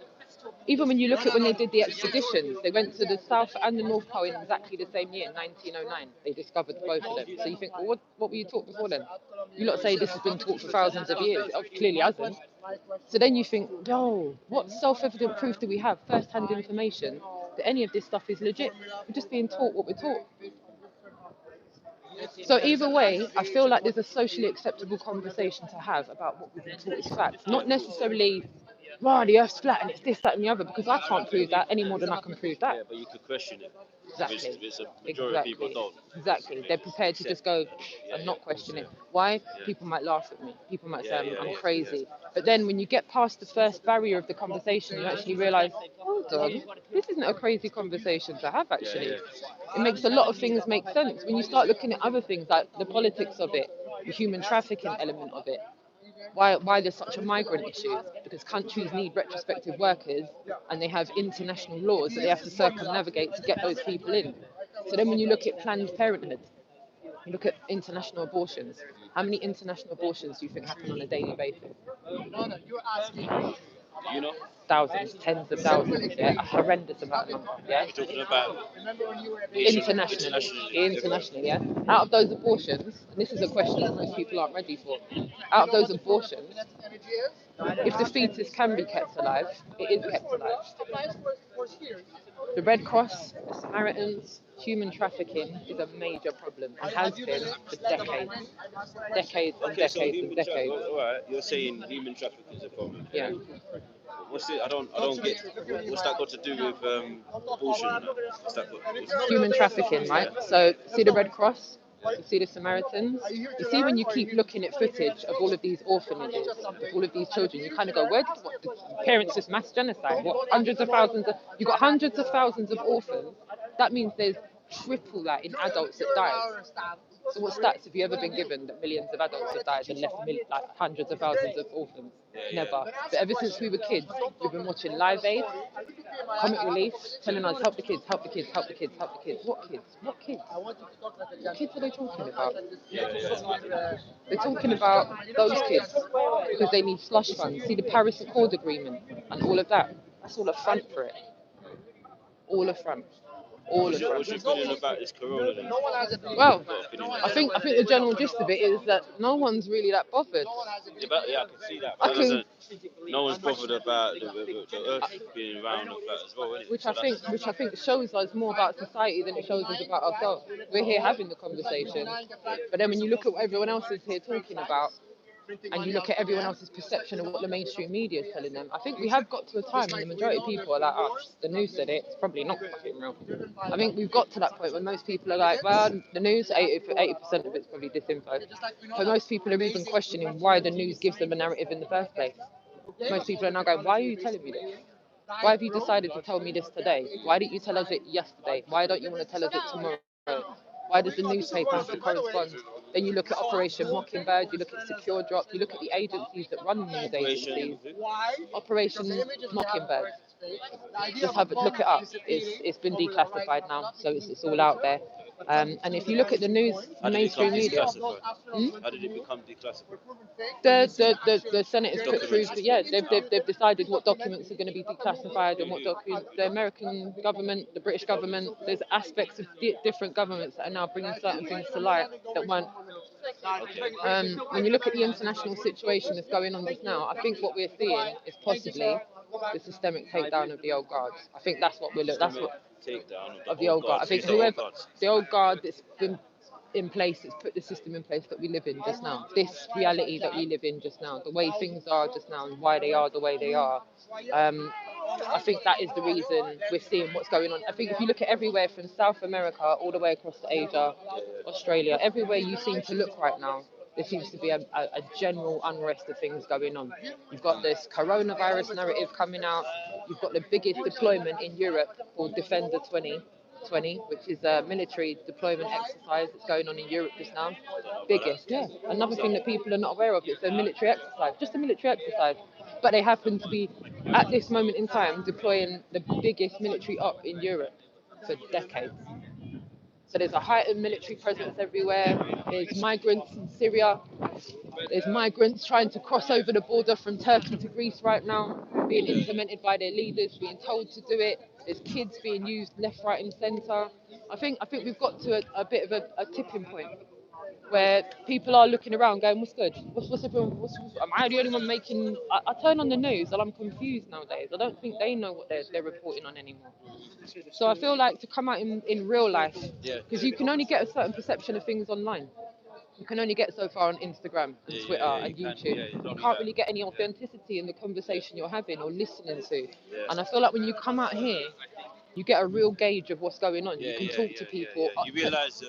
even when you look at when they did the expeditions, they went to the South and the North Pole in exactly the same year, 1909. They discovered both of them. So you think, well, what were you taught before then? You lot say this has been taught for thousands of years. It clearly hasn't. So then you think, no, what self-evident proof do we have, first-hand information, that any of this stuff is legit? We're just being taught what we're taught. So either way, I feel like there's a socially acceptable conversation to have about what we've been taught is facts. Not necessarily, the Earth's flat and it's this, that and the other, because I can't prove that any more than I can prove that. Yeah, but you could question it. Exactly. It's a majority of people don't. Exactly. They're prepared to just go and not question it. Why? People might laugh at me. People might say I'm crazy. But then when you get past the first barrier of the conversation, you actually realise, hold on, this isn't a crazy conversation to have, actually. It makes a lot of things make sense. When you start looking at other things, like the politics of it, the human trafficking element of it, why there's such a migrant issue, because countries need retrospective workers and they have international laws that they have to circumnavigate to get those people in. So then when you look at Planned Parenthood, you look at international abortions, how many international abortions do you think happen on a daily basis? You know, Thousands, tens of thousands, yeah, a horrendous amount of number, yeah. we're talking about Internationally, yeah. Out of those abortions, and this is a question that most people aren't ready for. Out of those abortions, if the fetus can be kept alive, it is kept alive. The Red Cross, the Samaritans, human trafficking is a major problem and has been for decades, decades and Okay, so decades and decades. all right, you're saying human trafficking is a problem. Yeah. What's it? I don't get. What's that got to do with abortion? And that? What's that got? Human trafficking, right? So see the Red Cross, you see the Samaritans, you see when you keep looking at footage of all of these orphanages, of all of these children, you kind of go, where did what, the parents just mass genocide? What, hundreds of thousands of, you've got hundreds of thousands of orphans. That means there's triple that in adults that died. So what stats have you ever been given that millions of adults have died and left like hundreds of thousands of orphans? Never. But ever since we were kids, we've been watching Live Aid, Comic Relief, telling us help the kids, help the kids, help the kids, help the kids. What kids? What kids? What kids are they talking about? They're talking about those kids because they need slush funds. See the Paris Accord Agreement and all of that. That's all a front for it. All a front. All of What's your feeling about this corona then? Well, I think the general gist of it is that no one's really that bothered. Yeah, I can see that. But no one's bothered about the Earth being round and flat as well, isn't it? Which I think shows us more about society than it shows us about ourselves. We're here having the conversation, but then when you look at what everyone else is here talking about, and you look at everyone else's perception of what the mainstream media is telling them, I think we have got to a time when the majority of people are like, oh, the news said it, it's probably not fucking real. I think we've got to that point when most people are like, well, the news, 80% of it's probably disinfo. But most people are even questioning why the news gives them a narrative in the first place. Most people are now going, why are you telling me this? Why have you decided to tell me this today? Why didn't you tell us it yesterday? Why don't you want to tell us it tomorrow? Why does the newspaper have to correspond? Then you look at Operation Mockingbird, you look at Secure Drop, you look at the agencies that run news agencies. Operation Mockingbird. Just have a look it up. It's been declassified now, so it's all out there. And if you look at the news, mainstream media. How did it become declassified? The Senate has put through, they've decided what documents are going to be declassified and what documents. The American government, the British government, there's aspects of different governments that are now bringing certain things to light that weren't. When you look at the international situation that's going on just now, I think what we're seeing is possibly the systemic takedown of the old guards. I think that's what we're looking. That's what takedown of the old guard. I think whoever the old guard that's been in place, that's put the system in place that we live in just now. This reality that we live in just now, the way things are just now, and why they are the way they are. I think that is the reason we're seeing what's going on. I think if you look at everywhere from South America all the way across to Asia, Australia, everywhere you seem to look right now, there seems to be a general unrest of things going on. You've got this coronavirus narrative coming out. You've got the biggest deployment in Europe called Defender 2020, which is a military deployment exercise that's going on in Europe just now. Biggest, yeah. Another thing that people are not aware of, it's a military exercise, just a military exercise. But they happen to be, at this moment in time, deploying the biggest military op in Europe for decades. So there's a heightened military presence everywhere. There's migrants in Syria. There's migrants trying to cross over the border from Turkey to Greece right now, being implemented by their leaders, being told to do it. There's kids being used left, right, and centre. I think we've got to a bit of a tipping point where people are looking around going, what's good? What's everyone? Am I the only one making? I turn on the news and I'm confused nowadays. I don't think they know what they're reporting on anymore. So I feel like to come out in real life, because you can only get a certain perception of things online. You can only get so far on Instagram and Twitter and YouTube. You can't really get any authenticity in the conversation you're having or listening to. And I feel like when you come out here, you get a real gauge of what's going on. You can talk to people. You realise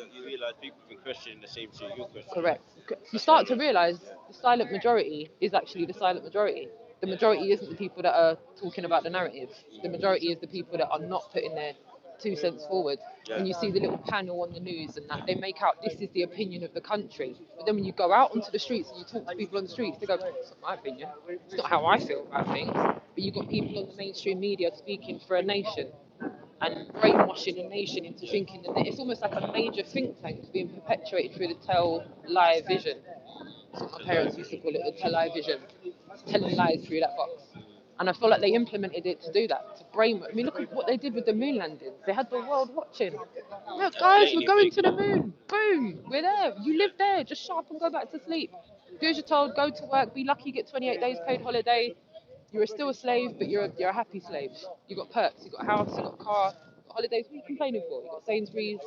people have been questioning the same thing you're questioning. Correct. You start to realise the silent majority is actually the silent majority. The majority isn't the people that are talking about the narrative. The majority is the people that are not putting their 2 cents forward. Yeah. When you see the little panel on the news and that, they make out this is the opinion of the country. But then when you go out onto the streets and you talk to people on the streets, they go, it's not my opinion. It's not how I feel about things. But you've got people on the mainstream media speaking for a nation and brainwashing a nation into thinking that it's almost like a major think tank being perpetuated through the tell-lie vision. That's what my parents used to call it, the tell-lie vision. Telling lies through that box. And I feel like they implemented it to do that, to brainwash. I mean, look at what they did with the moon landings. They had the world watching. Look, guys, we're going to the moon. Boom, we're there. You live there. Just shut up and go back to sleep. Do as you're told. Go to work. Be lucky. You get 28 days paid holiday. You're still a slave, but you're a happy slave. You got perks. You got a house. You got a car. You got holidays. What are you complaining for? You got Sainsbury's.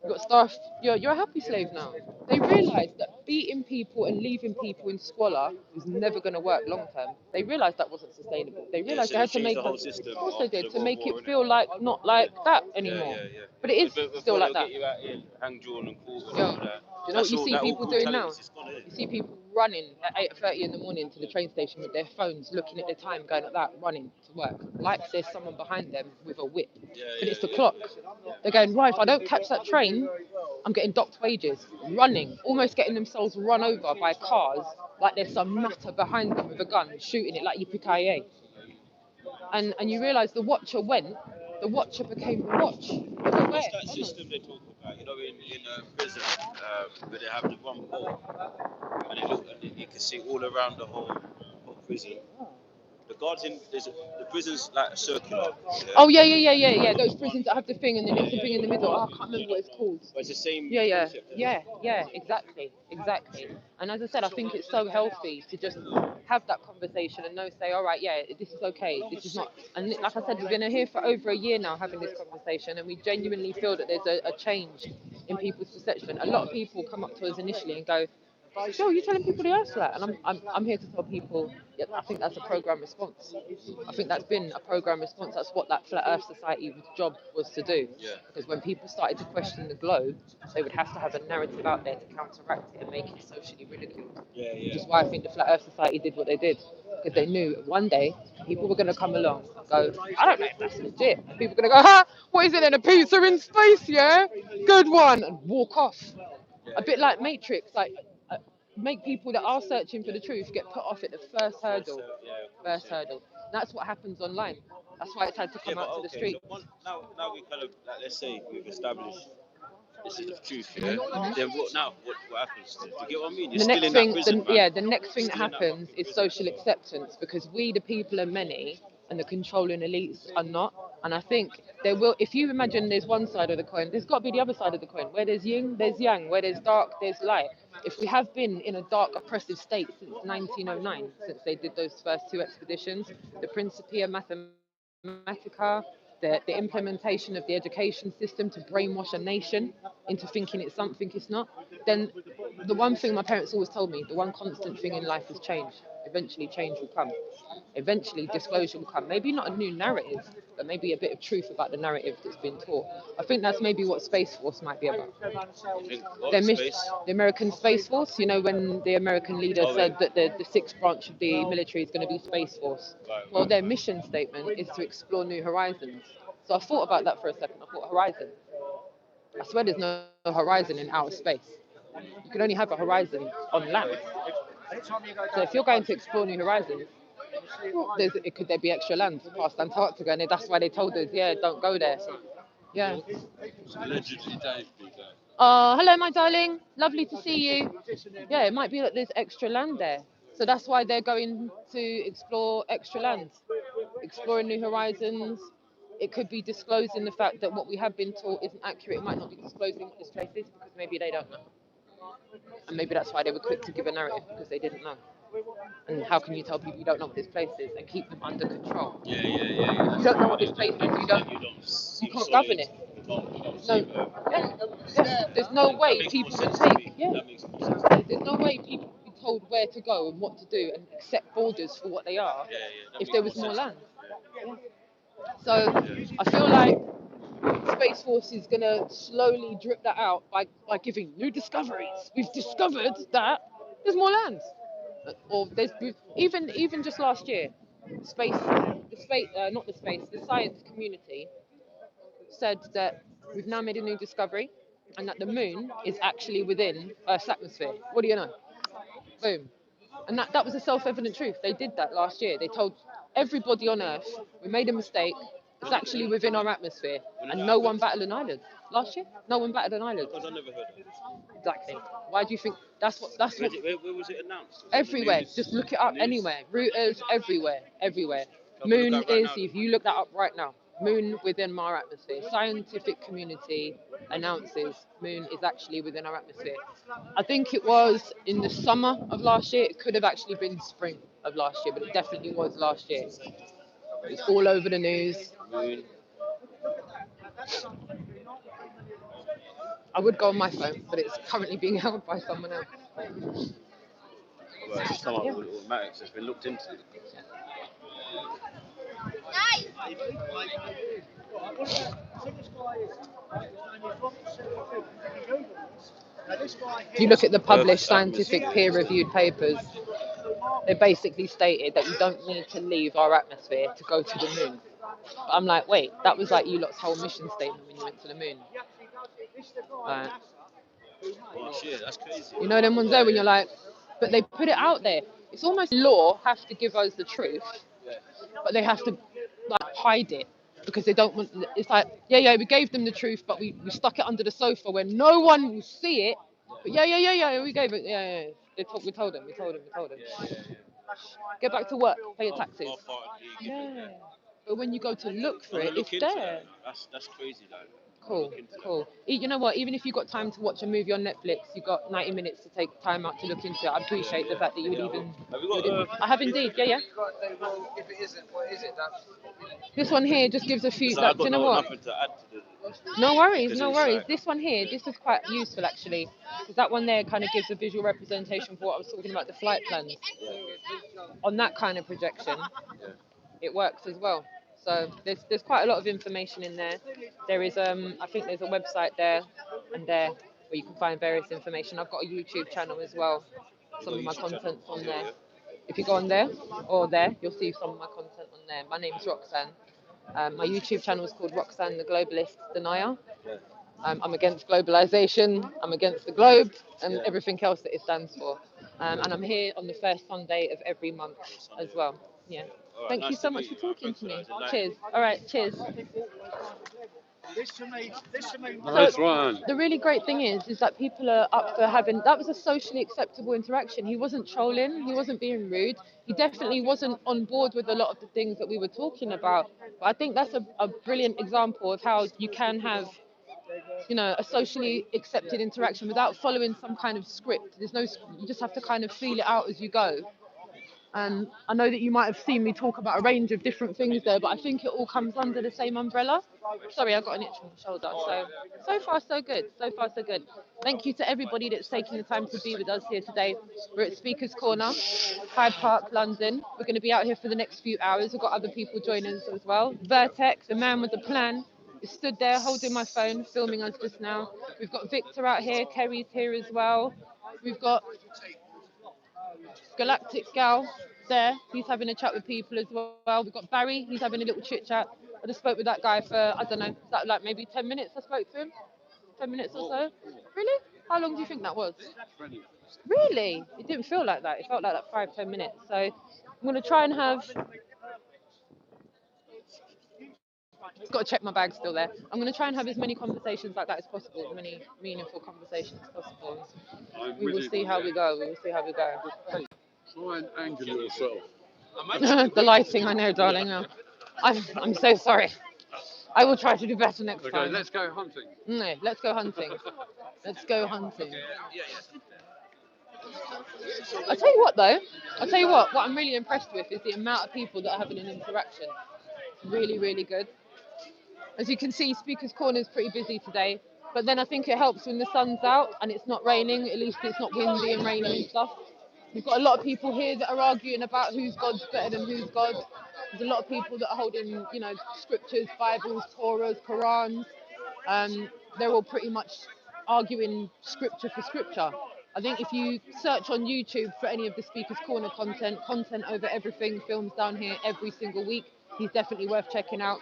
You've got staff. You're a happy slave now. They realised that beating people and leaving people in squalor was never going to work long term. They realised that wasn't sustainable. They realised they had to make the whole system. Of course they did, to World make War, it feel like not like that anymore. Yeah. But it is Before still like they'll that. get you out here, hang drawn and quartered and Yo, all that. you know what you see people doing now? It's gone, You see people running at 8:30 in the morning to the train station with their phones, looking at the time, going like that, running to work, like there's someone behind them with a whip. But it's the clock. They're going, right, if I don't catch that train, I'm getting docked wages. Running, almost getting themselves run over by cars, like there's some nutter behind them with a gun, shooting it like yippee-ki-yay. And you realise the watcher went, the watcher became the watch. What's that system they talk about? You know, in prison, where they have the one pole, and you can see all around the whole prison. The guards the prison's like circular. Yeah? Oh yeah. Those prisons that have the thing and then it's the thing in the middle. Oh, I can't remember what it's called. But it's the same concept. Yeah, exactly. And as I said, I think it's so healthy to just have that conversation and say, all right, yeah, this is okay. This is not. And like I said, we've been here for over a year now having this conversation, and we genuinely feel that there's a change in people's perception. A lot of people come up to us initially and go, Joe, you're telling people the Earth's flat, and I'm here to tell people, yeah, I think that's a program response. I think that's been a program response. That's what that Flat Earth Society's job was to do. Yeah. Because when people started to question the globe, they would have to have a narrative out there to counteract it and make it socially ridiculed. Yeah. Which is why I think the Flat Earth Society did what they did, because they knew one day people were going to come along and go, I don't know if that's legit. And people were going to go, ha, what is it then, a pizza in space, yeah? Good one, and walk off. A bit like Matrix, like make people that are searching for the truth get put off at the first hurdle. That's what happens online. That's why it's had to come out to the street. So now we kind of, like, let's say we've established this is the truth, yeah? Then what now? What happens? Do you get what I mean? You're still in that prison, the next thing that happens is social acceptance, because we, the people, are many, and the controlling elites are not. And I think there will, if you imagine there's one side of the coin, there's got to be the other side of the coin. Where there's yin, there's yang. Where there's dark, there's light. If we have been in a dark, oppressive state since 1909, since they did those first 2 expeditions, the Principia Mathematica, the implementation of the education system to brainwash a nation into thinking it's something it's not, then the one thing my parents always told me, the one constant thing in life is change. Eventually change will come. Eventually disclosure will come. Maybe not a new narrative, but maybe a bit of truth about the narrative that's been taught. I think that's maybe what Space Force might be about. The American Space Force, you know, when the American leader said that the 6th branch of the military is going to be Space Force. Well, their mission statement is to explore new horizons. So I thought about that for a second. I thought, horizon. I swear there's no horizon in outer space. You can only have a horizon on land. So if you're going to explore new horizons, could there be extra land past Antarctica? And that's why they told us, yeah, don't go there. Yeah. Allegedly Dave. Hello, my darling. Lovely to see you. Yeah, it might be that there's extra land there. So that's why they're going to explore extra land, exploring new horizons. It could be disclosing the fact that what we have been taught isn't accurate. It might not be disclosing what this place is because maybe they don't know. And maybe that's why they were quick to give a narrative, because they didn't know. And how can you tell people you don't know what this place is and keep them under control? Yeah. You don't know what this place is, you can't govern it. There's no way people would take. There's no way people would be told where to go and what to do and accept borders for what they are if there was more land. So I feel like Space Force is going to slowly drip that out by giving new discoveries. We've discovered that there's more land. Or there's even just last year, the science community said that we've now made a new discovery, and that the moon is actually within Earth's atmosphere. What do you know? Boom. And that was a self-evident truth. They did that last year. They told everybody on Earth, we made a mistake. It's actually within our atmosphere. And no one batted an eyelid. Last year, no one batted an eyelid. I never heard of it. Exactly. Why do you think that's what Where was it announced? Was everywhere? it Just look it up news? anywhere. Reuters, everywhere. Can we look Moon at right is, now? if you look that up right now, moon within our atmosphere. Scientific community announces moon is actually within our atmosphere. I think it was in the summer of last year. It could have actually been spring of last year, but it definitely was last year. It's all over the news. Moon. I would go on my phone, but it's currently being held by someone else. Well, it's come up with automatics. It's been looked into. You look at the published scientific peer-reviewed papers, they basically stated that you don't need to leave our atmosphere to go to the moon. But I'm like, wait, that was like you lot's whole mission statement when you went to the moon. Like, Oh shit, that's crazy. you know them ones there when you're like, but they put it out there. It's almost law has to give us the truth, but they have to like hide it because they don't want. It's like, yeah, we gave them the truth, but we stuck it under the sofa where no one will see it. But yeah, we gave it. Yeah. We told them. Get back to work, pay your taxes. Yeah. But when you go to look for it, it's there. That's crazy, like. Cool. You know what? Even if you've got time to watch a movie on Netflix, you've got 90 minutes to take time out to look into it. I appreciate the fact that you would even. Have you got? I have indeed. Yeah. If it isn't, what is it? This one here just gives a few. So Like, do you know what? nothing to add to the. No worries. Like, This one here, this is quite useful actually, because that one there kind of gives a visual representation for what I was talking about, the flight plans. On that kind of projection, it works as well. So there's quite a lot of information in there. There is I think there's a website there and there where you can find various information. I've got a YouTube channel as well. Some of my content's on there. If you go on there or there, you'll see some of my content on there. My name's Roxanne. My YouTube channel is called Roxanne the Globalist Denier. I'm against globalization, I'm against the globe and everything else that it stands for. And I'm here on the first Sunday of every month as well. Yeah. Thank you so much for talking to me. Cheers. All right, cheers. Nice one. The really great thing is that people are up for having, that was a socially acceptable interaction. He wasn't trolling, he wasn't being rude. He definitely wasn't on board with a lot of the things that we were talking about. But I think that's a brilliant example of how you can have, you know, a socially accepted interaction without following some kind of script. You just have to kind of feel it out as you go. And I know that you might have seen me talk about a range of different things there, but I think it all comes under the same umbrella. Sorry, I got an itch on my shoulder. So far so good. Thank you to everybody that's taking the time to be with us here today. We're at Speaker's Corner, Hyde Park, London. We're going to be out here for the next few hours. We've got other people joining us as well. Vertex, the man with the plan, is stood there holding my phone, filming us just now. We've got Victor out here, Kerry's here as well. We've got Galactic Gal there, he's having a chat with people as well. We've got Barry, he's having a little chit chat. I just spoke with that guy for, I don't know, that like maybe 10 minutes I spoke to him? 10 minutes or so? Really? How long do you think that was? Really? It didn't feel like that. It felt like 5-10 minutes. So I'm going to try and have, got to check my bag still there. I'm going to try and have as many conversations like that as possible, as many meaningful conversations as possible. We will see how we go. Try and angle yourself. The lighting, I know, darling. No. I'm so sorry. I will try to do better next time. Okay, let's go hunting. No, let's go hunting. I'll tell you what, though. What I'm really impressed with is the amount of people that are having an interaction. Really, really good. As you can see, Speaker's Corner is pretty busy today. But then I think it helps when the sun's out and it's not raining. At least it's not windy and raining and stuff. We've got a lot of people here that are arguing about whose God's better than whose God. There's a lot of people that are holding, you know, scriptures, Bibles, Torahs, Qurans. They're all pretty much arguing scripture for scripture. I think if you search on YouTube for any of the Speaker's Corner content over everything, films down here every single week, He's definitely worth checking out.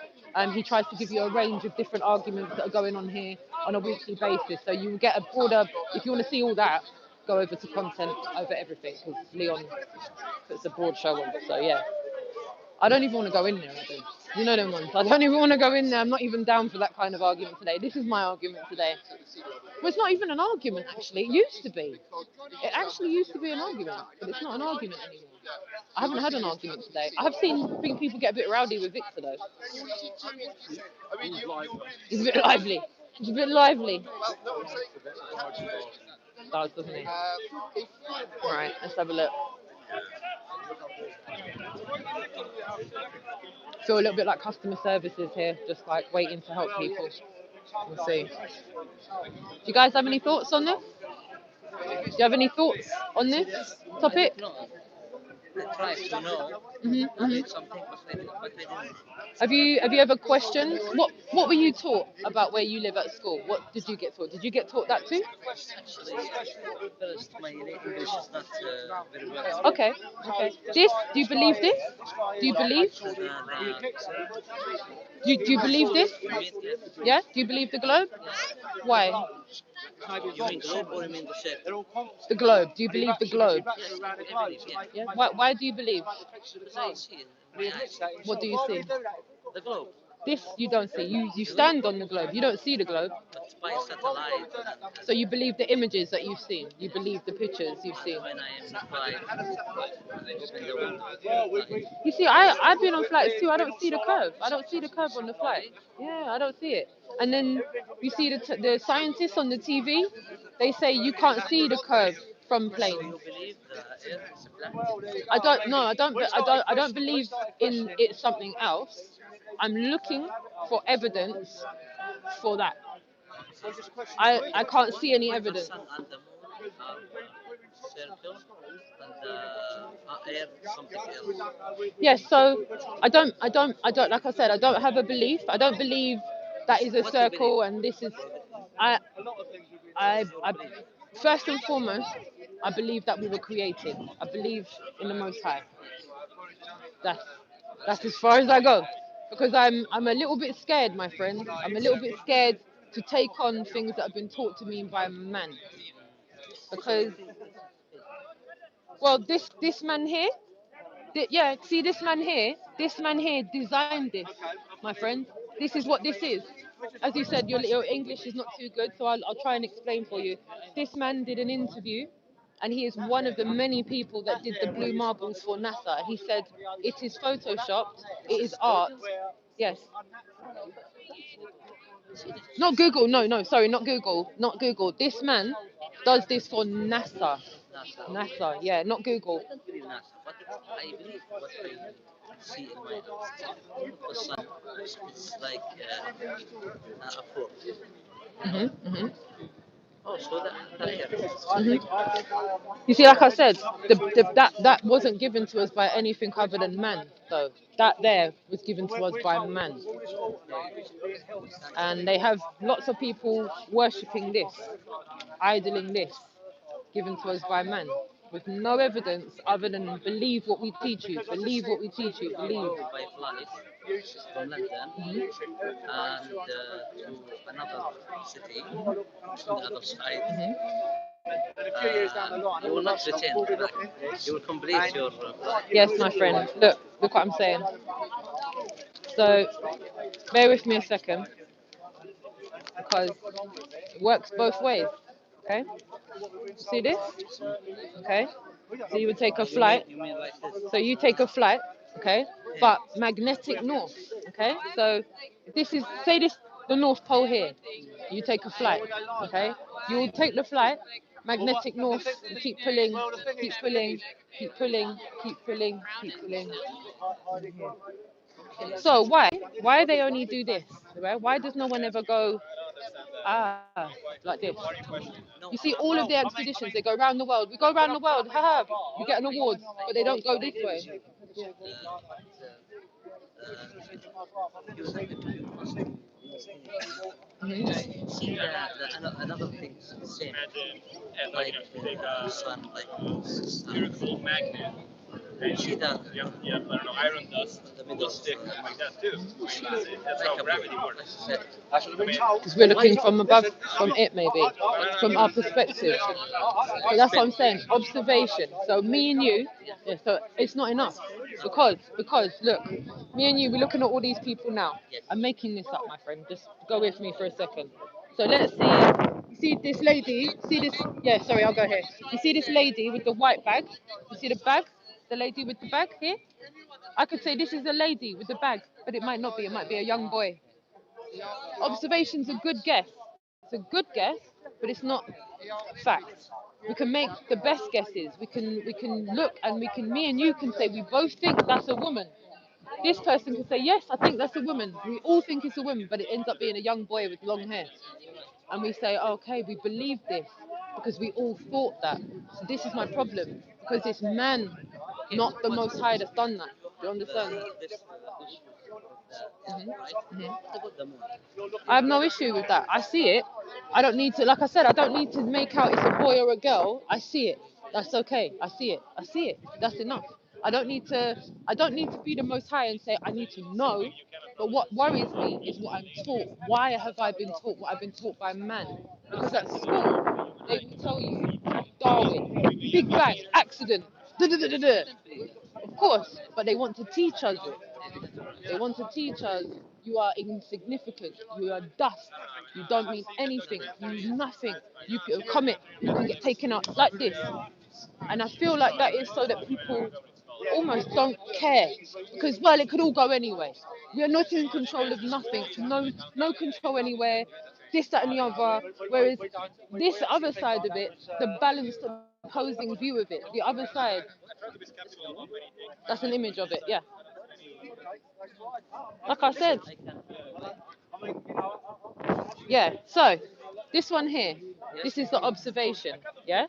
He tries to give you a range of different arguments that are going on here on a weekly basis. So you will get a broader, if you want to see all that, go over to content over everything, because Leon puts a broad show on. So yeah, I don't even want to go in there. I do. You know them ones. I don't even want to go in there. I'm not even down for that kind of argument today. This is my argument today. Well, it's not even an argument, actually. It used to be. It actually used to be an argument, but it's not an argument anymore. I haven't had an argument today. I have seen people get a bit rowdy with Victor, though. He's a bit lively. He's a bit lively. Does, doesn't he? Right, let's have a look. Feel a little bit like customer services here, just like waiting to help people. We'll see. Do you guys have any thoughts on this? Do you have any thoughts on this topic? I tried to know something, but I didn't. Have you ever questioned what were you taught about where you live at school? What did you get taught? Did you get taught that too? Actually, first, my English is not very well. Okay. This, do you believe this? Do you believe? Do you believe this? Yeah? Do you believe the globe? Why? You mean globe or you mean the shape? The globe. Do you believe the globe? Yes, I believe, yeah. Yeah. Why do you believe? Because I see it in my eyes. What do you see? The globe. This you don't see. You stand on the globe. You don't see the globe. But by satellite. So you believe the images that you've seen. You believe the pictures you've seen. When I am flying, I open the window. You see, I've been on flights too. I don't see the curve. I don't see the curve on the flight. Yeah, I don't see it. And then you see the scientists on the TV. They say you can't see the curve from planes. You believe the Earth is flat? I don't. No, I don't believe in it's something else. I'm looking for evidence for that. I can't see any The evidence. sun and the moon are circles, and the Earth is something else. Yes, so I don't, like I said, I don't have a belief. I don't believe that is a What do you circle and this is, I, I, first and foremost, I believe that we were created. I believe in the Most High. That's as far as I go. Because I'm a little bit scared, my friend. I'm a little bit scared to take on things that have been taught to me by man. Because, well, this man here, yeah, see this man here designed this, my friend. This is what this is. As you said, your English is not too good, so I'll try and explain for you. This man did an interview, and he is one of the many people that did the blue marbles for NASA. He said, it is photoshopped, it is art. Yes. Not Google, no, sorry, not Google. This man does this for NASA. NASA, yeah, not Google. I don't believe NASA, but I believe what I see in my eyes. The sun is like a fork. Oh, so the Earth. You see, like I said, that wasn't given to us by anything other than man, though. That there was given to us by man. And they have lots of people worshipping this, idling this, given to us by man, with no evidence other than believe what we teach you, believe what we teach you, believe. By flight from London and to another city on the other side. You will not return back. You will complete your flight. Yes, my friend. Look what I'm saying. So, bear with me a second, because it works both ways. Okay? See this? Okay? So you would take a flight. You mean like this? So you take a flight, okay? But magnetic north, okay? So this is, say this, the North Pole here. You take a flight, okay? You will take the flight, magnetic north, you keep pulling, keep pulling, keep pulling, keep pulling, keep pulling. So why they only do this, right? Why does no one ever go, like this? You see all of the expeditions, they go around the world. We go around the world, haha, we get an award, but they don't go this way. See another thing, same like sun, like sun. see that iron dust, the middle stick like that too. That's how gravity works. Because we're looking from above, from it maybe, from our perspective. So that's what I'm saying. Observation. So me and you, yeah, so it's not enough. Because look, me and you, we're looking at all these people now. I'm making this up, my friend. Just go with me for a second. So let's see. You see this lady? See this? Yeah, sorry, I'll go here. You see this lady with the white bag? You see the bag? The lady with the bag here? I could say this is a lady with the bag, but it might not be. It might be a young boy. Observation's a good guess. It's a good guess, but it's not fact. We can make the best guesses. We can look and we can me and you can say we both think that's a woman. This person can say yes, I think that's a woman. We all think it's a woman, but it ends up being a young boy with long hair. And we say, okay, we believe this because we all thought that. So this is my problem because it's man, not the Most High, that's done that. Do you understand? I have no issue with that. I see it. I don't need to, like I said, I don't need to make out it's a boy or a girl. I see it. That's okay. I see it. I see it. That's enough. I don't need to. I don't need to be the Most High and say I need to know. But what worries me is what I'm taught. Why have I been taught what I've been taught by man? Because at school they will tell you Darwin, Big Bang, accident, da da da da da. Of course, but they want to teach us it. They want to teach us you are insignificant, you are dust, you don't mean anything, you mean nothing, you can comet, you can get taken out like this. And I feel like that is so that people almost don't care because well it could all go anyway. We are not in control of nothing, no control anywhere, this, that and the other. Whereas this other side of it, the balanced opposing view of it, the other side, that's an image of it, yeah. Like I said, yeah. So this one here, this is the observation. Yeah,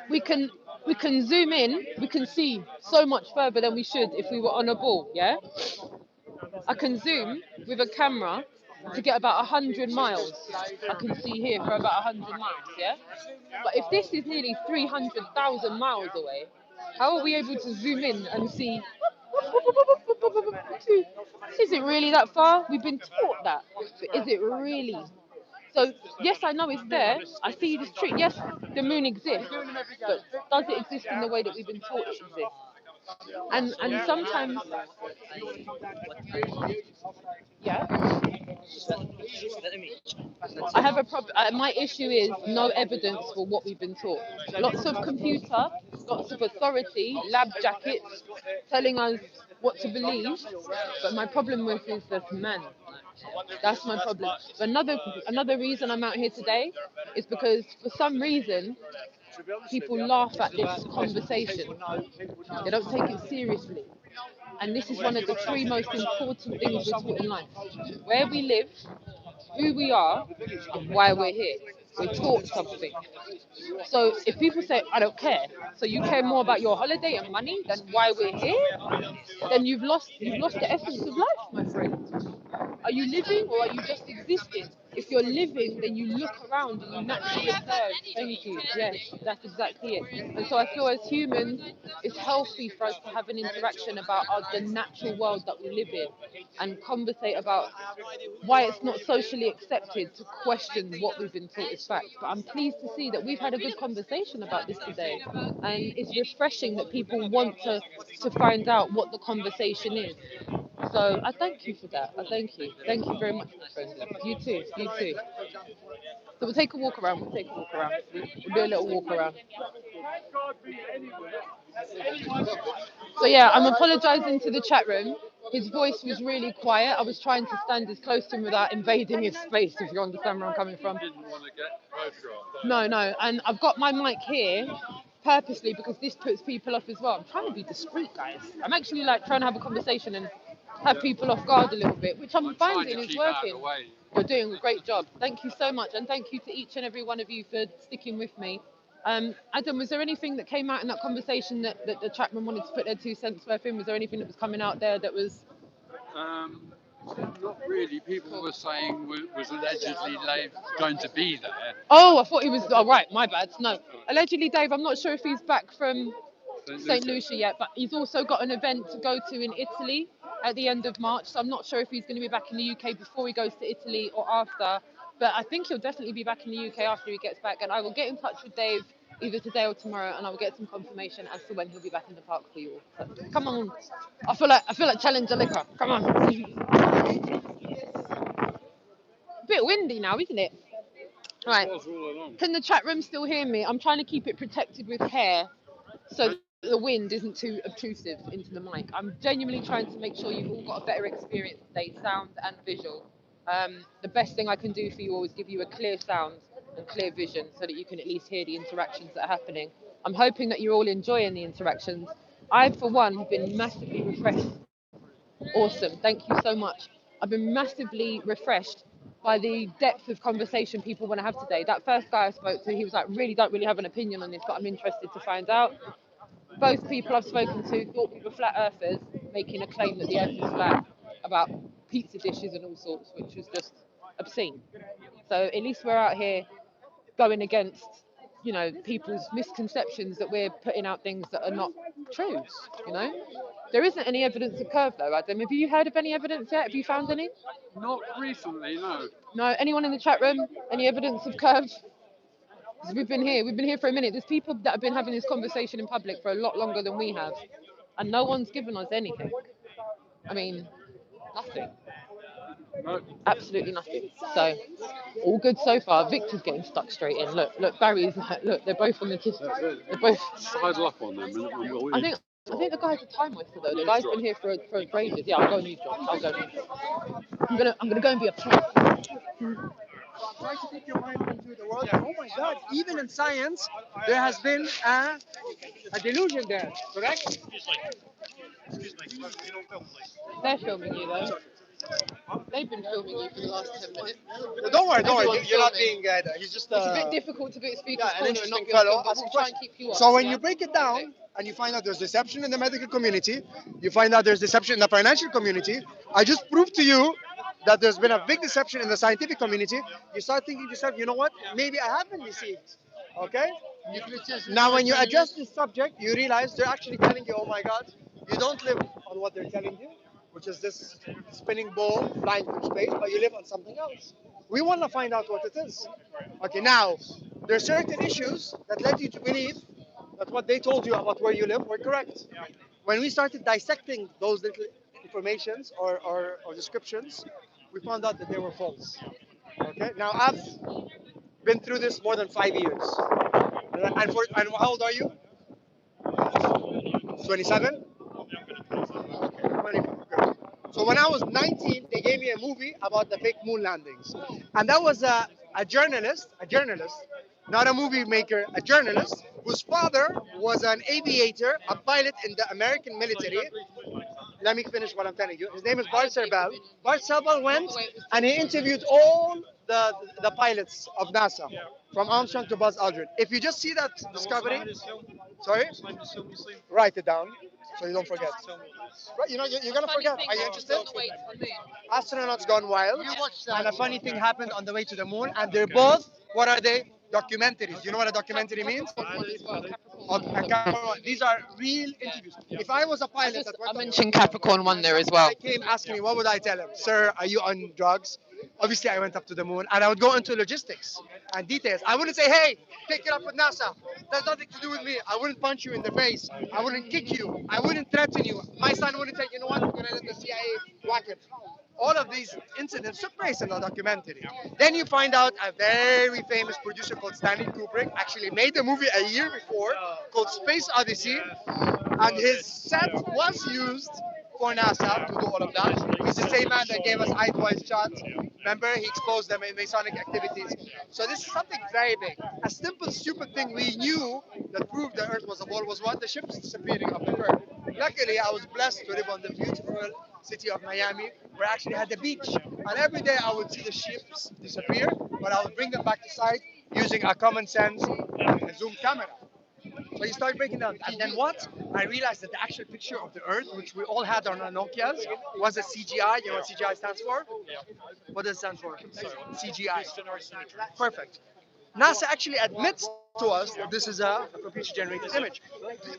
we can we can zoom in. We can see so much further than we should if we were on a ball. Yeah, I can zoom with a camera to get about 100 miles. I can see here for about 100 miles. Yeah, but if this is nearly 300,000 miles away, how are we able to zoom in and see? Is it really that far? We've been taught that. But is it really? So yes, I know it's there. I see this tree. Yes, the moon exists, but does it exist in the way that we've been taught it exists? And sometimes, yeah. I have a problem. My issue is no evidence for what we've been taught. Lots of computer, lots of authority, lab jackets telling us what to believe. But my problem with is the man. That's my problem. But another reason I'm out here today is because for some reason people laugh at this conversation. They don't take it seriously. And this is one of the three most important things we're taught in life. Where we live, who we are, and why we're here. We're taught something. So if people say, I don't care, so you care more about your holiday and money than why we're here, then you've lost the essence of life, my friend. Are you living or are you just existing? If you're living, then you look around and you naturally observe. Thank you. Yes, that's exactly it. And so I feel as humans, it's healthy for us to have an interaction about the natural world that we live in and conversate about why it's not socially accepted to question what we've been taught is fact. But I'm pleased to see that we've had a good conversation about this today. And it's refreshing that people want to find out what the conversation is. So I thank you for that. I thank you. Thank you very much, my friend. You too. You too. So we'll take a walk around. We'll take a walk around. We'll do a little walk around. So yeah, I'm apologising to the chat room. His voice was really quiet. I was trying to stand as close to him without invading his space, if you understand where I'm coming from. No, no. And I've got my mic here purposely because this puts people off as well. I'm trying to be discreet, guys. I'm actually like trying to have a conversation and have people off guard a little bit, which I'm finding is working. You're doing a great job. Thank you so much. And thank you to each and every one of you for sticking with me. Adam, was there anything that came out in that conversation that the chatman wanted to put their 2 cents worth in? Was there anything that was coming out there that was... Not really. People were saying was allegedly Dave going to be there. Oh, I thought he was... Oh, right, my bad. No. Allegedly, Dave, I'm not sure if he's back from St. Lucia yet, but he's also got an event to go to in Italy at the end of March. So I'm not sure if he's going to be back in the UK before he goes to Italy or after. But I think he'll definitely be back in the UK after he gets back. And I will get in touch with Dave either today or tomorrow, and I will get some confirmation as to when he'll be back in the park for you all. So, come on, I feel like Challenger Liquor. Come on. A bit windy now, isn't it? Right. Can the chat room still hear me? I'm trying to keep it protected with hair, so the wind isn't too obtrusive into the mic. I'm genuinely trying to make sure you've all got a better experience today, sound and visual. The best thing I can do for you all is give you a clear sound and clear vision so that you can at least hear the interactions that are happening. I'm hoping that you're all enjoying the interactions. I, for one, have been massively refreshed. Awesome. Thank you so much. I've been massively refreshed by the depth of conversation people want to have today. That first guy I spoke to, he was like, don't really have an opinion on this, but I'm interested to find out. Both people I've spoken to thought we were flat earthers, making a claim that the earth is flat about pizza dishes and all sorts, which was just obscene. So at least we're out here going against, people's misconceptions that we're putting out things that are not true, There isn't any evidence of curve though, Adam. Have you heard of any evidence yet? Have you found any? Not recently, no. No? Anyone in the chat room? Any evidence of curve? We've been here for a minute. There's people that have been having this conversation in public for a lot longer than we have, and no one's given us anything. I mean, nothing. No. Absolutely nothing. So, all good so far. Victor's getting stuck straight in. Look, Barry's. Look, they're both on the tip. They're both. Sidle up on them. I think the guy's a time waster though. The guy's been here for ages. Yeah, I'll go and use jobs. I'll go and use jobs. I'm gonna go and be a pimp. Try to take your mind into the world. Oh my God! Even in science, there has been a delusion there. Correct? They're filming you though. They've been filming you for the last 10 minutes. Well, don't worry. You're not being he's just It's a bit difficult to be at speaker's an corner and interesting not be fellow. on film, but we'll try and keep you up. So when you break it down and you find out there's deception in the medical community, you find out there's deception in the financial community. I just proved to you that there's been a big deception in the scientific community. You start thinking to yourself, you know what? Maybe I have been deceived. Okay? Now, when you address this subject, you realize they're actually telling you, oh my God, you don't live on what they're telling you, which is this spinning ball flying through space, but you live on something else. We want to find out what it is. Okay, now, there are certain issues that led you to believe that what they told you about where you live were correct. When we started dissecting those little informations or descriptions, we found out that they were false. Okay, now I've been through this more than 5 years. And how old are you? 27? Okay, 24. Good. So when I was 19, they gave me a movie about the fake moon landings. And that was a journalist, not a movie maker, a journalist, whose father was an aviator, a pilot in the American military. Let me finish what I'm telling you. His name is Bart Serbal. Bart Serbal went and he interviewed all the pilots of NASA, from Armstrong to Buzz Aldrin. If you just see that discovery, sorry, write it down so you don't forget. Right, you're gonna forget. Are you interested? Astronauts Gone Wild. And a funny thing happened on the way to the moon, and they're both, what are they? Documentaries. You know what a documentary means? These are real interviews. If I was a pilot, I mentioned Capricorn 1 there as well. I came asking me, what would I tell him? Sir, are you on drugs? Obviously, I went up to the moon, and I would go into logistics and details. I wouldn't say, hey, take it up with NASA. That's nothing to do with me. I wouldn't punch you in the face. I wouldn't kick you. I wouldn't threaten you. My son wouldn't say, you know what, I'm going to let the CIA whack him. All of these incidents took place in the documentary. Then you find out a very famous producer called Stanley Kubrick actually made a movie a year before called Space Odyssey, and his set was used for NASA to do all of that. He's the same man that gave us Eye Twice Shot. Remember, he exposed them in Masonic activities. So this is something very big. A simple, stupid thing we knew that proved the Earth was a ball was what? The ships disappearing off the curve. Luckily, I was blessed to live on the beautiful city of Miami, where I actually had a beach. And every day I would see the ships disappear, but I would bring them back to sight using a common sense zoom camera. So you start breaking down. And then what? I realized that the actual picture of the Earth, which we all had on our Nokias, was a CGI. You know what CGI stands for? What does it stand for? CGI. Perfect. NASA actually admits to us that this is a computer generated image.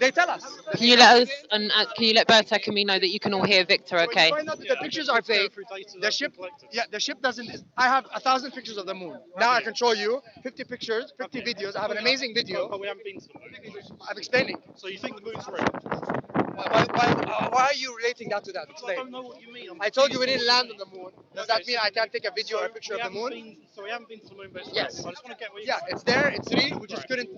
They tell us. Can you let us and can you let Bertek and me know that you can all hear Victor? So Okay. you find out that the pictures are fake. The ship, the ship doesn't. I have 1,000 pictures of the moon. Now I can show you 50 pictures, 50 videos. I have an amazing video. But we haven't been to the moon. I'm explaining. So you think the moon's real? Why are you relating that to that? I Explain. don't know what you mean. I told you we didn't land on the moon. Does that mean I can't take a video or a picture of the moon? So we haven't been to the moon, but it's Yes. real. I just want to get what you Yeah, it's there. It's real. We just couldn't.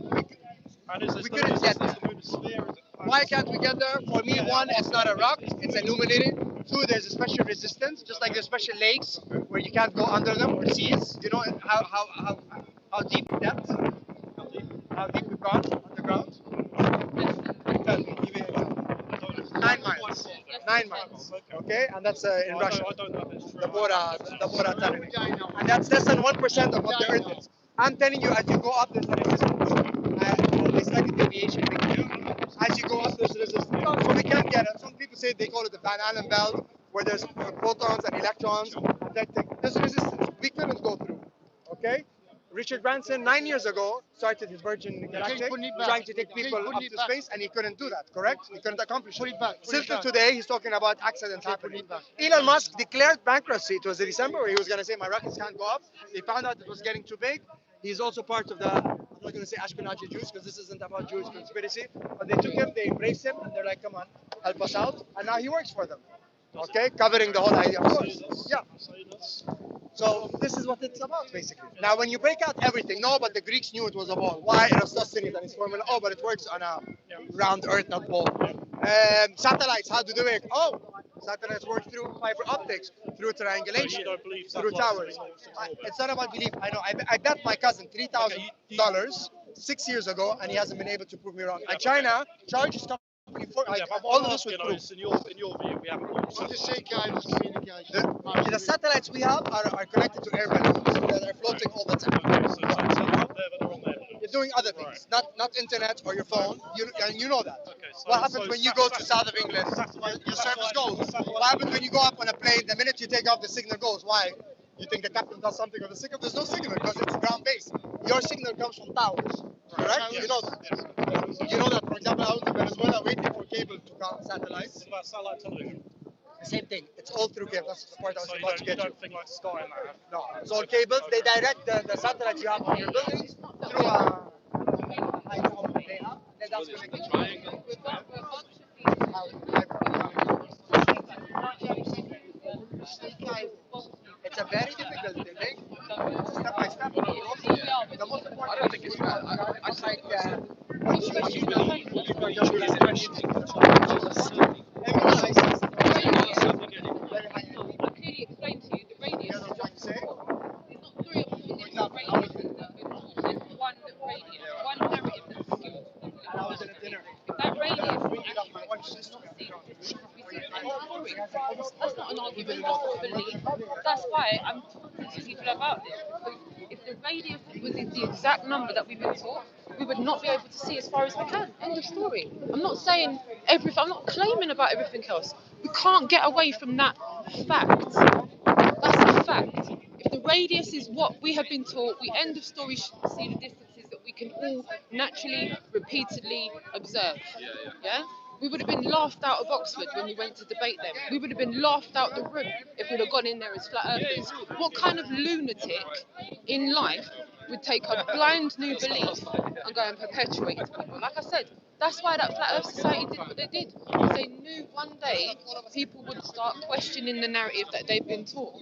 And is we couldn't get there. the moon a sphere? Is it Why can't we get there? For me, one, it's not a rock. It's illuminated. Two, there's a special resistance, just like there's special lakes where you can't go under them, or seas. You know how deep depth? How deep we've gone underground? Tell me, give me an example. 9 miles. 9 miles. Okay, and that's in Russia. I don't know if it's true. The Bora telling me. And that's less than 1% of what the Earth is. I'm telling you, as you go up, there's a resistance. It's like a deviation thing. As you go up, there's resistance. So we can't get it. Some people say they call it the Van Allen belt, where there's protons and electrons. There's resistance. We couldn't go through. Okay? Richard Branson, 9 years ago, started his Virgin Galactic, trying to take people up to space, and he couldn't do that, correct? He couldn't accomplish it. Still till today, he's talking about accidents happening. Elon Musk declared bankruptcy. It was in December, where he was going to say, my rockets can't go up. They found out it was getting too big. He's also part of the, I'm not going to say Ashkenazi Jews, because this isn't about Jewish conspiracy, but they took him, they embraced him, and they're like, come on, help us out. And now he works for them. Okay, covering the whole idea, of course. Yeah. So this is what it's about, basically. Now, when you break out everything, no, but the Greeks knew it was a ball. Why? Eratosthenes and his formula. Oh, but it works on a round Earth, not ball. Satellites, how do they work? Oh, satellites work through fiber optics, through triangulation, through towers. It's not about belief. I know. I bet my cousin $3,000 6 years ago, and he hasn't been able to prove me wrong. And China charges company for all of this with proof. In your view, we haven't launched. What is sea cables communication? The satellites we have are connected to air balloons that are floating all the time. Okay, so they're up there, but they're on there. You're doing other things, not internet or your phone. And you know that. Okay, so What happens when you go to south of England? Your service goes. What happens when you go up on a plane? The minute you take off, the signal goes. Why? You think the captain does something with the signal? There's no signal because it's ground based. Your signal comes from towers, correct? You know that. You know that. For example, I was in Venezuela waiting for cable to come satellites. What about satellite television? Same thing. It's all through cable. That's the part I was So about to you get to. don't think like Sky and that? No, it's all cables. They direct the satellites you have on your buildings through a that's connected. It's a very difficult thing. Step by step. The most important thing is That's not an argument, that's not a belief. That's why I'm talking to people about this. If the radius was the exact number that we've been taught, we would not be able to see as far as we can. End of story. I'm not saying everything, I'm not claiming about everything else. We can't get away from that fact. That's a fact. If the radius is what we have been taught, we end of story see the distances that we can all naturally, repeatedly observe. Yeah? We would have been laughed out of Oxford when we went to debate them. We would have been laughed out the room if we'd have gone in there as flat earthers. What kind of lunatic in life would take a blind new belief and go and perpetuate it to people? Like I said, that's why that Flat Earth Society did what they did. Because they knew one day people would start questioning the narrative that they've been taught.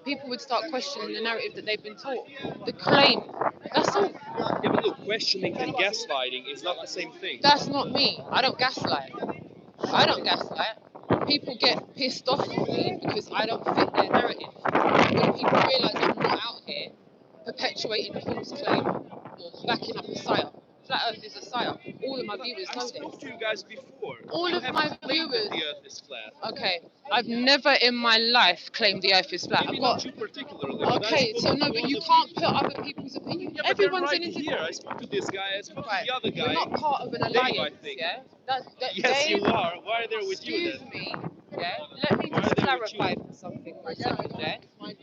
People would start questioning the narrative that they've been taught. The claim. That's all. Yeah, but look, questioning and gaslighting is not the same thing. That's not me. I don't gaslight. People get pissed off with me because I don't fit their narrative. When people realise I'm not out here perpetuating a false claim or backing up a psyop. Flat Earth is a psyop. All of my viewers know this. I spoke to you guys before. All of my viewers. The Earth is flat. Okay, I've never in my life claimed the Earth is flat. Maybe not you particularly. Okay, so no, but you can't put other people's opinion. Yeah, Everyone's right in his. here. I spoke to this guy. I spoke to the other guy. We're not part of an Dave, I alliance, think. yeah? Yes, Dave, you are. Why are they with you excuse then? me. yeah? Let me just clarify something for a second, yeah?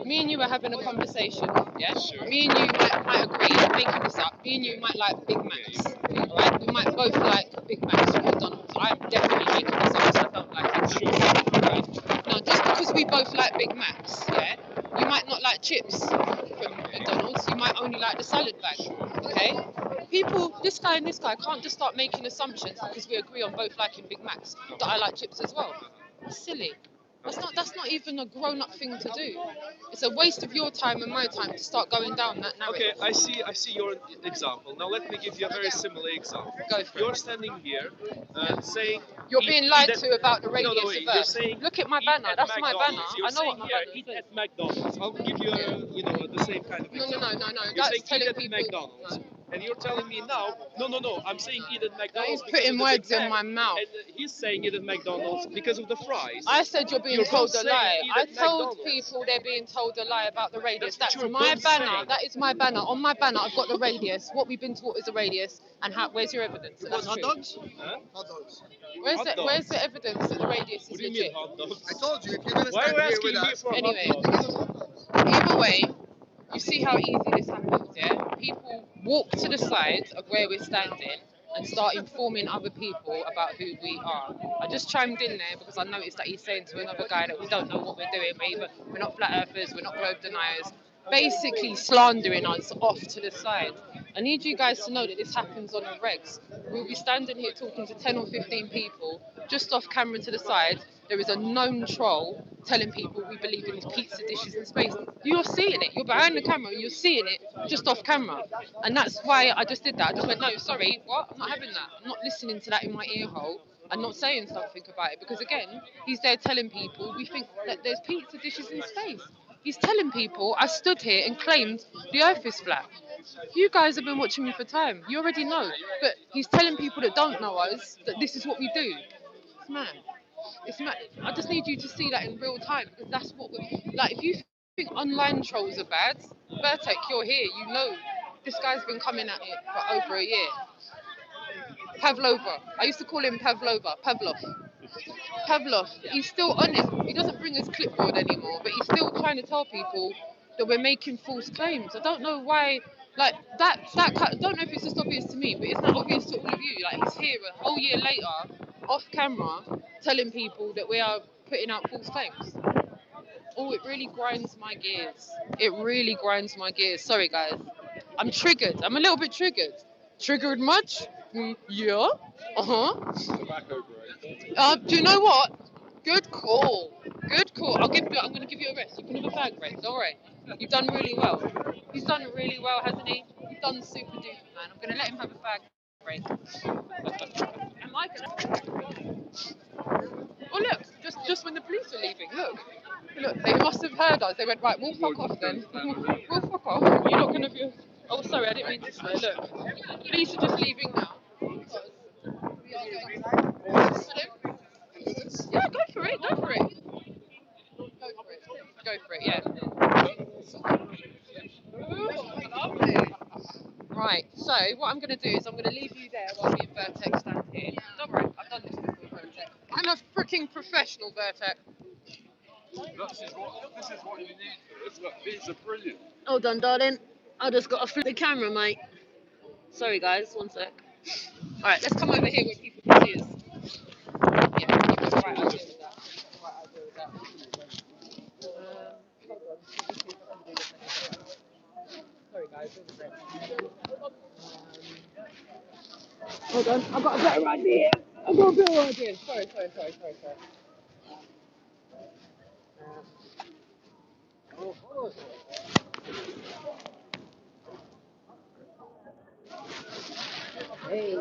Me and you are having a conversation, yeah? Me and you might agree, making this up, me and you might like Big Macs, alright? We might both like Big Macs from McDonald's. I'm definitely making this up because I don't like it. Right? Now, just because we both like Big Macs, yeah? You might not like chips from McDonald's, you might only like the salad bag, okay? People, this guy and this guy can't just start making assumptions because we agree on both liking Big Macs that I like chips as well. It's silly. That's not even a grown-up thing to do. It's a waste of your time and my time to start going down that narrative. Okay, I see your example. Now let me give you a very similar example. Go for You're it. standing here saying You're being lied eat to about the radius no, of you're Earth. saying Look at my eat banner. at That's my banner. McDonald's. You're I know what saying my here, banner eat says. at McDonald's. I'll give you the same kind of example. No. You're That's saying eat telling at people. McDonald's. No. And you're telling me now, no, I'm saying eat at McDonald's Don't because put of the words Big in Mac, my mouth. and he's saying eat at McDonald's because of the fries. I said you're being You're told both a lie. saying eat I at told McDonald's. people they're being told a lie about the radius. That's That's what you're my both banner. saying. That is my banner. On my banner, I've got the radius. What we've been taught is a radius. And where's your evidence? You That's want hot true. dogs? Huh? Hot dogs. Where's the evidence that the radius What is do you mean legit? hot dogs? I told you, if you're gonna Why are stand you here asking with me us, for Anyway. hot dogs? because of hot dogs. Either way, you see how easy this happens, yeah? People walk to the side of where we're standing and start informing other people about who we are. I just chimed in there because I noticed that he's saying to another guy that we don't know what we're doing. We're not flat earthers, we're not globe deniers. Basically slandering us off to the side. I need you guys to know that this happens on the regs. We'll be standing here talking to 10 or 15 people, just off camera to the side. There is a known troll telling people we believe in pizza dishes in space. You're seeing it. You're behind the camera and you're seeing it just off camera. And that's why I just did that. I just went, no, sorry, what? I'm not having that. I'm not listening to that in my ear hole and not saying something about it. Because again, he's there telling people we think that there's pizza dishes in space. He's telling people I stood here and claimed the earth is flat. You guys have been watching me for time. You already know. But he's telling people that don't know us that this is what we do. It's mad. It's mad. I just need you to see that in real time because that's what we like. If you think online trolls are bad, Vertek, you're here. You know this guy's been coming at it for over a year. Pavlova. I used to call him Pavlova. Pavlov. He's still on it. He doesn't bring his clipboard anymore, but he's still trying to tell people that we're making false claims. I don't know why. Like I don't know if it's just obvious to me, but it's not obvious to all of you. Like he's here a whole year later, off camera, telling people that we are putting out false claims. Oh, it really grinds my gears. It really grinds my gears. Sorry, guys. I'm triggered. I'm a little bit triggered. Triggered much? Yeah. Do you know what? Good call. Good call. I'm going to give you a rest. You can have a bag rest. All right. You've done really well. He's done really well, hasn't he? He's done super duper, man. I'm going to let him have a bag break. Am I going to? Oh look, just when the police are leaving, look, they must have heard us. They went, right, we'll fuck off then. We'll fuck off. You're not gonna be. Oh, sorry, I didn't mean to swear. Look, police are just leaving now. Yeah, go for it. Go for it. Go for it. Yeah. Right. So what I'm gonna do is I'm gonna leave you there while me and Vertex stand here. Don't worry, I've done this before, Vertex. I'm a freaking professional, Vertex. This is what you need. Look, these are brilliant. Hold on, darling. I just got to flip the camera, mate. Sorry, guys. One sec. All right, let's come over here where people can see us. Yeah, you've got the right idea with that. Sorry, guys. Hold on. I've got a better idea. Sorry. Hey.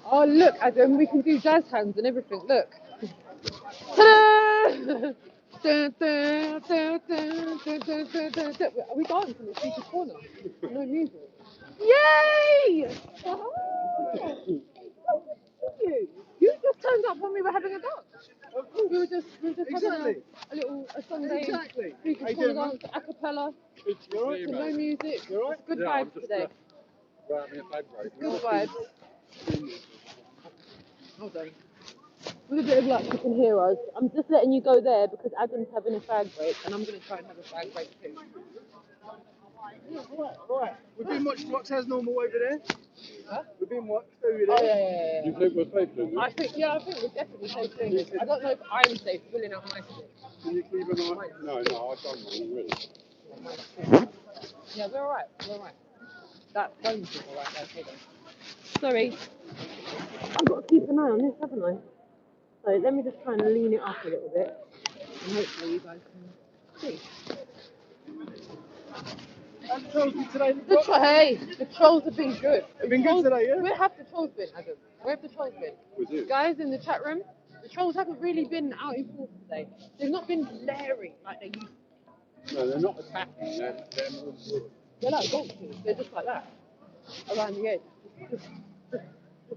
Oh, look, Adam, we can do jazz hands and everything. Look. Ta-da! Are we dancing in the secret corner? No music. Yay! You just turned up when we were having a dance. We were just having a Sunday secret corner dance, a cappella, to no music. It's good vibes today. Good vibes. Hold on. With a bit of luck, you can hear us. I'm just letting you go there because Adam's having a fag break, and I'm going to try and have a fag break too. Right. We're being watched what's as normal over there. Huh? We're being watched over Oh, there. yeah. You think we're safe doing I think we're definitely safe doing this. I don't know if I'm safe filling out my shit. Can you keep an eye? No, I don't mind, really. Yeah, we're alright. That phone's is alright, though. Hold on. Sorry. I've got to keep an eye on this, haven't I? So let me just try and lean it up a little bit. And hopefully you guys can see. The trolls have been good. Today, yeah? Where have the trolls been, Adam? Where have the trolls been? With you? Guys in the chat room, the trolls haven't really been out in force today. They've not been glaring like they used to. No, they're not attacking. They're like vultures. They're just like that, around the edge.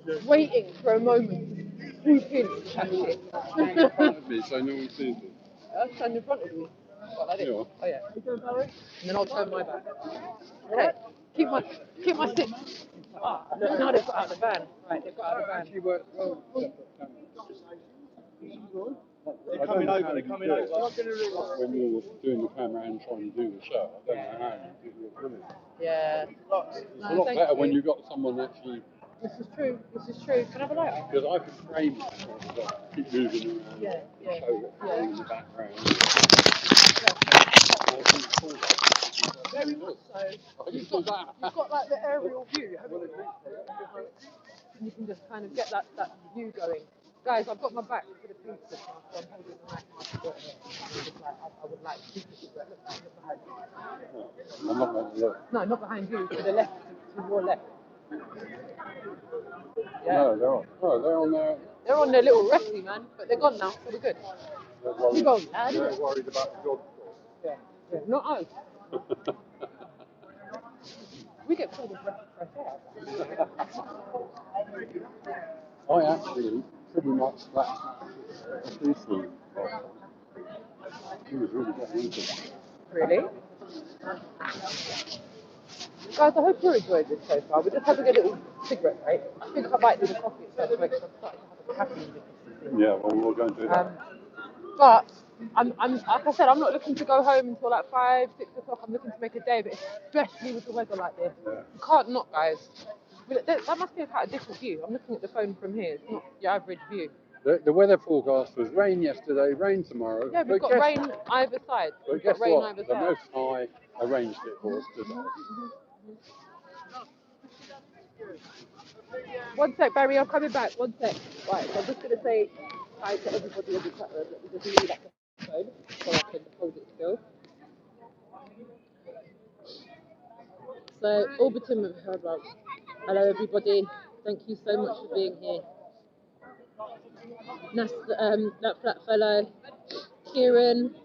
Just waiting for a moment to swoop in and chat shit. in front of me so no one sees them. I'll stand in front of you. What, like this? Yeah. Oh yeah. And then I'll turn my back. Okay. Keep my stick. Ah, look, now they've got out the van. Right, they've got out the van. Actually works well. They're coming over. When you're doing the camera and trying to do the show, I don't know how you do your filming. Yeah. It's a lot better when you've got someone actually. This is true. Can I have a lighter? Because I can frame it, keep moving around, show what's going in the background. Very much so. You've got like the aerial view, haven't you? You can just kind of get that view going. Guys, I've got my back to the pizza, so I'm holding the mic. I would like to look behind you. I'm not going to look. No, not behind you, to the left, to your left. Yeah. No, they're on there. They're on their little rescue, man, but they're gone now, so we're good. We're gone, man. They're worried about the job. Yeah, not us. We get full of fresh air. I actually pretty much slapped Lucy. She was really getting into it. Really? Guys, I hope you're enjoying this so far. We're just having a little cigarette break. I think I might do the coffee at some point because I'm starting to have a caffeine deficiency. Yeah, well, we're going to do that. But I'm like I said, I'm not looking to go home until like 5, 6 o'clock. I'm looking to make a day, but especially with the weather like this, you can't not, guys. But that must be quite a different view. I'm looking at the phone from here. It's not your average view. The weather forecast was rain yesterday, rain tomorrow. Yeah, we've got rain either side. But guess what? The Most High arranged it for us today. One sec, Barry, I'm coming back. One sec. Right, so I'm just going to say hi to everybody in the chat room. Let me just leave that phone so I can hold it still. So, Orbiton with her blog. Hello, everybody. Thank you so much for being here. That flat fellow, Kieran,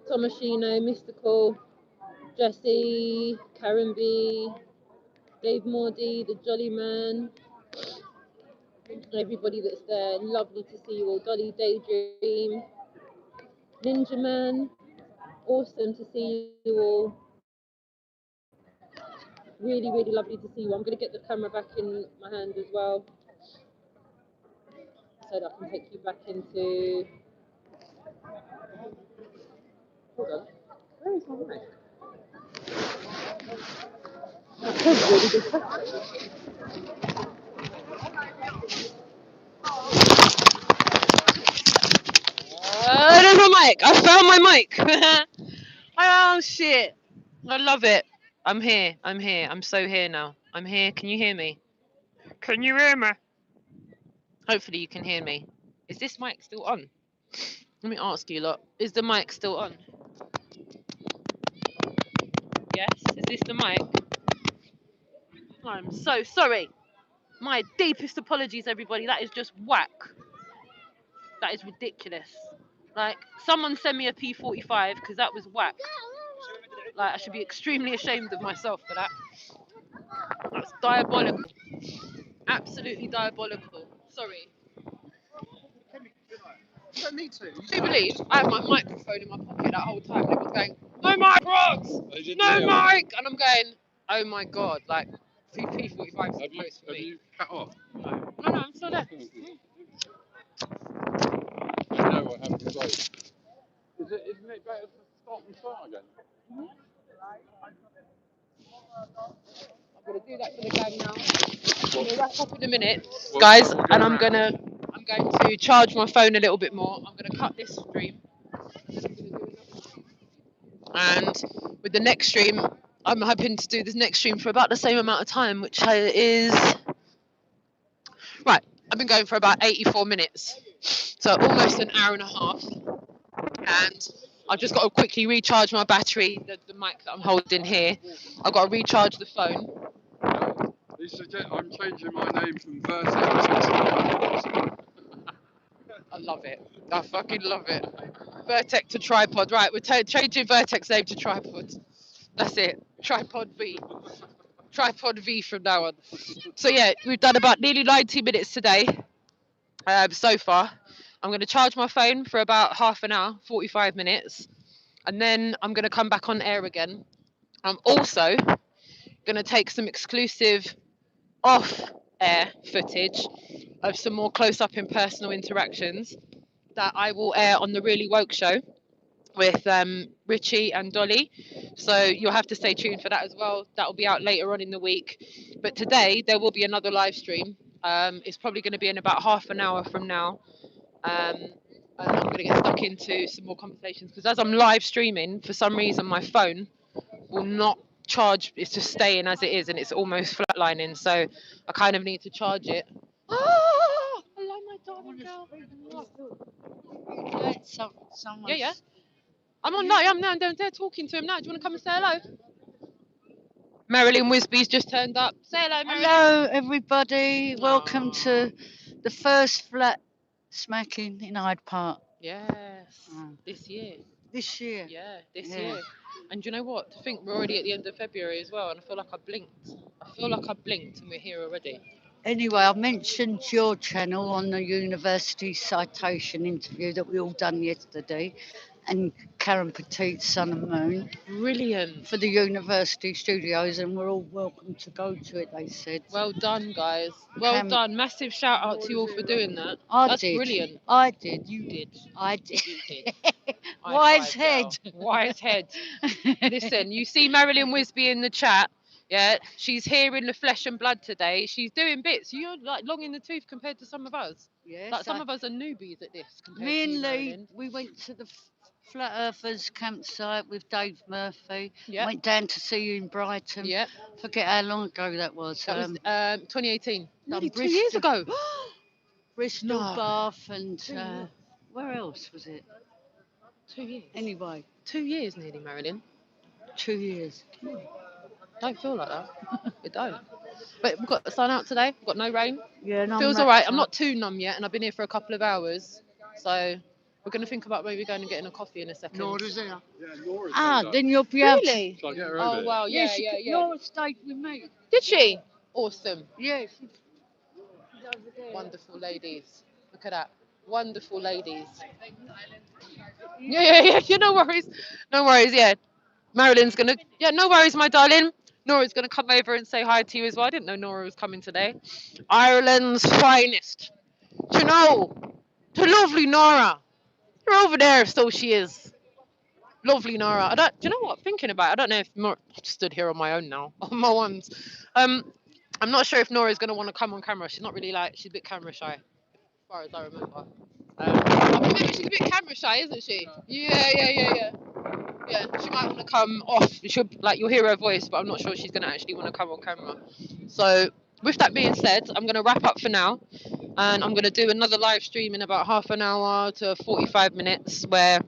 Tomashino, Mystical, Jesse, Karen B, Dave Mordy, the Jolly Man, everybody that's there. Lovely to see you all. Dolly Daydream, Ninja Man, awesome to see you all. Really, really lovely to see you. I'm going to get the camera back in my hand as well so that I can take you back into. Hold on. Where is my mic? That's a really good question. There's my mic. I found my mic. Oh shit! I love it. I'm here. I'm so here now. I'm here. Can you hear me? Can you hear me? Hopefully you can hear me. Is this mic still on? Let me ask you lot. Is the mic still on? Yes? Is this the mic? I'm so sorry. My deepest apologies, everybody. That is just whack. That is ridiculous. Like, someone send me a P45 because that was whack. Like, I should be extremely ashamed of myself for that. That's diabolical. Absolutely diabolical. Sorry. You don't need to. Do you believe I had my microphone in my pocket that whole time? It was going, no mic, Rox! No mic! And I'm going, oh my god, like, P45 is supposed to be. Have you cut off? No, I'm still there. the gang now. We'll wrap up in a minute, guys, and I'm going to charge my phone a little bit more. I'm going to cut this stream. And with the next stream, I'm hoping to do this next stream for about the same amount of time, which is... Right, I've been going for about 84 minutes. So almost an hour and a half. And I've just got to quickly recharge my battery, the mic that I'm holding here. I've got to recharge the phone. I'm changing my name from Vertex to Tripod. I love it. I fucking love it. Vertex to Tripod. Right, we're changing Vertex name to Tripod. That's it. Tripod V. Tripod V from now on. So yeah, we've done about nearly 90 minutes today so far. I'm going to charge my phone for about half an hour, 45 minutes. And then I'm going to come back on air again. I'm also going to take some exclusive off-air footage of some more close-up and personal interactions that I will air on the Really Woke show with Richie and Dolly. So you'll have to stay tuned for that as well. That will be out later on in the week. But today there will be another live stream. It's probably going to be in about half an hour from now. And I'm going to get stuck into some more conversations because as I'm live streaming, for some reason my phone will not charge. It's just staying as it is and it's almost flatlining. So I kind of need to charge it. Oh, hello, my darling girl. Yeah, yeah. I'm on. No, I'm now. They're talking to him now. Do you want to come and say hello? Marilyn Wisby's just turned up. Say hello, Marilyn. Hello, everybody. Welcome to the first flat smacking in Hyde Park. Yes, this year. This year. Yeah, this year. And do you know what? To think we're already at the end of February as well, and I feel like I blinked. And we're here already. Anyway, I mentioned your channel on the university citation interview that we all done yesterday, and Karen Petit's Sun and Moon. Brilliant. For the university studios, and we're all welcome to go to it, they said. Well done, guys. Well done. Massive shout out to you all for doing that. That's brilliant. I did. You did. I did. You did. Wise head. Wise head. Listen, you see Marilyn Wisby in the chat. Yeah, she's here in the flesh and blood today. She's doing bits. You're like long in the tooth compared to some of us. Yes. Like some of us are newbies at this. Me and Lee, we went to the Flat Earthers campsite with Dave Murphy. Yep. Went down to see you in Brighton. Yep. Forget how long ago that was. That was 2018. Nearly 2 years ago. Bristol, No. Bath, and where else was it? 2 years. Anyway. 2 years nearly, Marilyn. 2 years. Don't feel like that. It don't. But we've got the sun out today. We've got no rain. Yeah, no. Feels all right. I'm not too numb yet, and I've been here for a couple of hours. So we're going to think about maybe going and getting a coffee in a second. Nora's there. Yeah, Nora's Then you'll be able Really? Shall I get her Oh, over? wow. Yeah. Nora stayed with me. Did she? Awesome. Yeah. Wonderful ladies. Look at that. Wonderful ladies. Yeah. No worries. No worries, yeah. Marilyn's going to... Yeah, no worries, my darling. Nora's going to come over and say hi to you as well. I didn't know Nora was coming today. Ireland's finest. Do you know? The lovely Nora. You're over there, so she is. Lovely Nora. Do you know what? Thinking about it, I don't know if Nora... I stood here on my own now. On my ones. I'm not sure if Nora's going to want to come on camera. She's not really like... She's a bit camera shy. As far as I remember. I remember she's a bit camera shy, isn't she? Yeah. Yeah, she might want to come off. You'll hear her voice, but I'm not sure she's going to actually want to come on camera. So, with that being said, I'm going to wrap up for now. And I'm going to do another live stream in about half an hour to 45 minutes where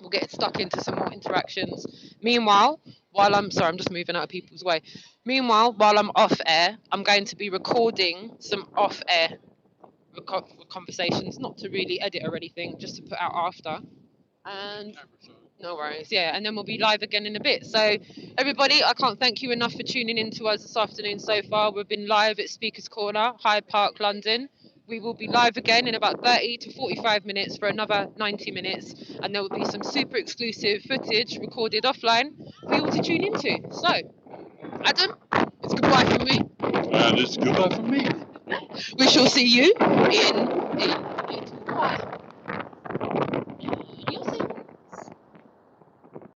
we'll get stuck into some more interactions. Meanwhile, I'm just moving out of people's way. Meanwhile, while I'm off air, I'm going to be recording some off air conversations, not to really edit or anything, just to put out after. And no worries, yeah, and then we'll be live again in a bit. So everybody, I can't thank you enough for tuning in to us this afternoon so far. We've been live at Speaker's Corner, Hyde Park, London. We will be live again in about 30 to 45 minutes for another 90 minutes, and there will be some super exclusive footage recorded offline for you all to tune into. So, Adam, it's goodbye from me. And it's goodbye from me. We shall see you in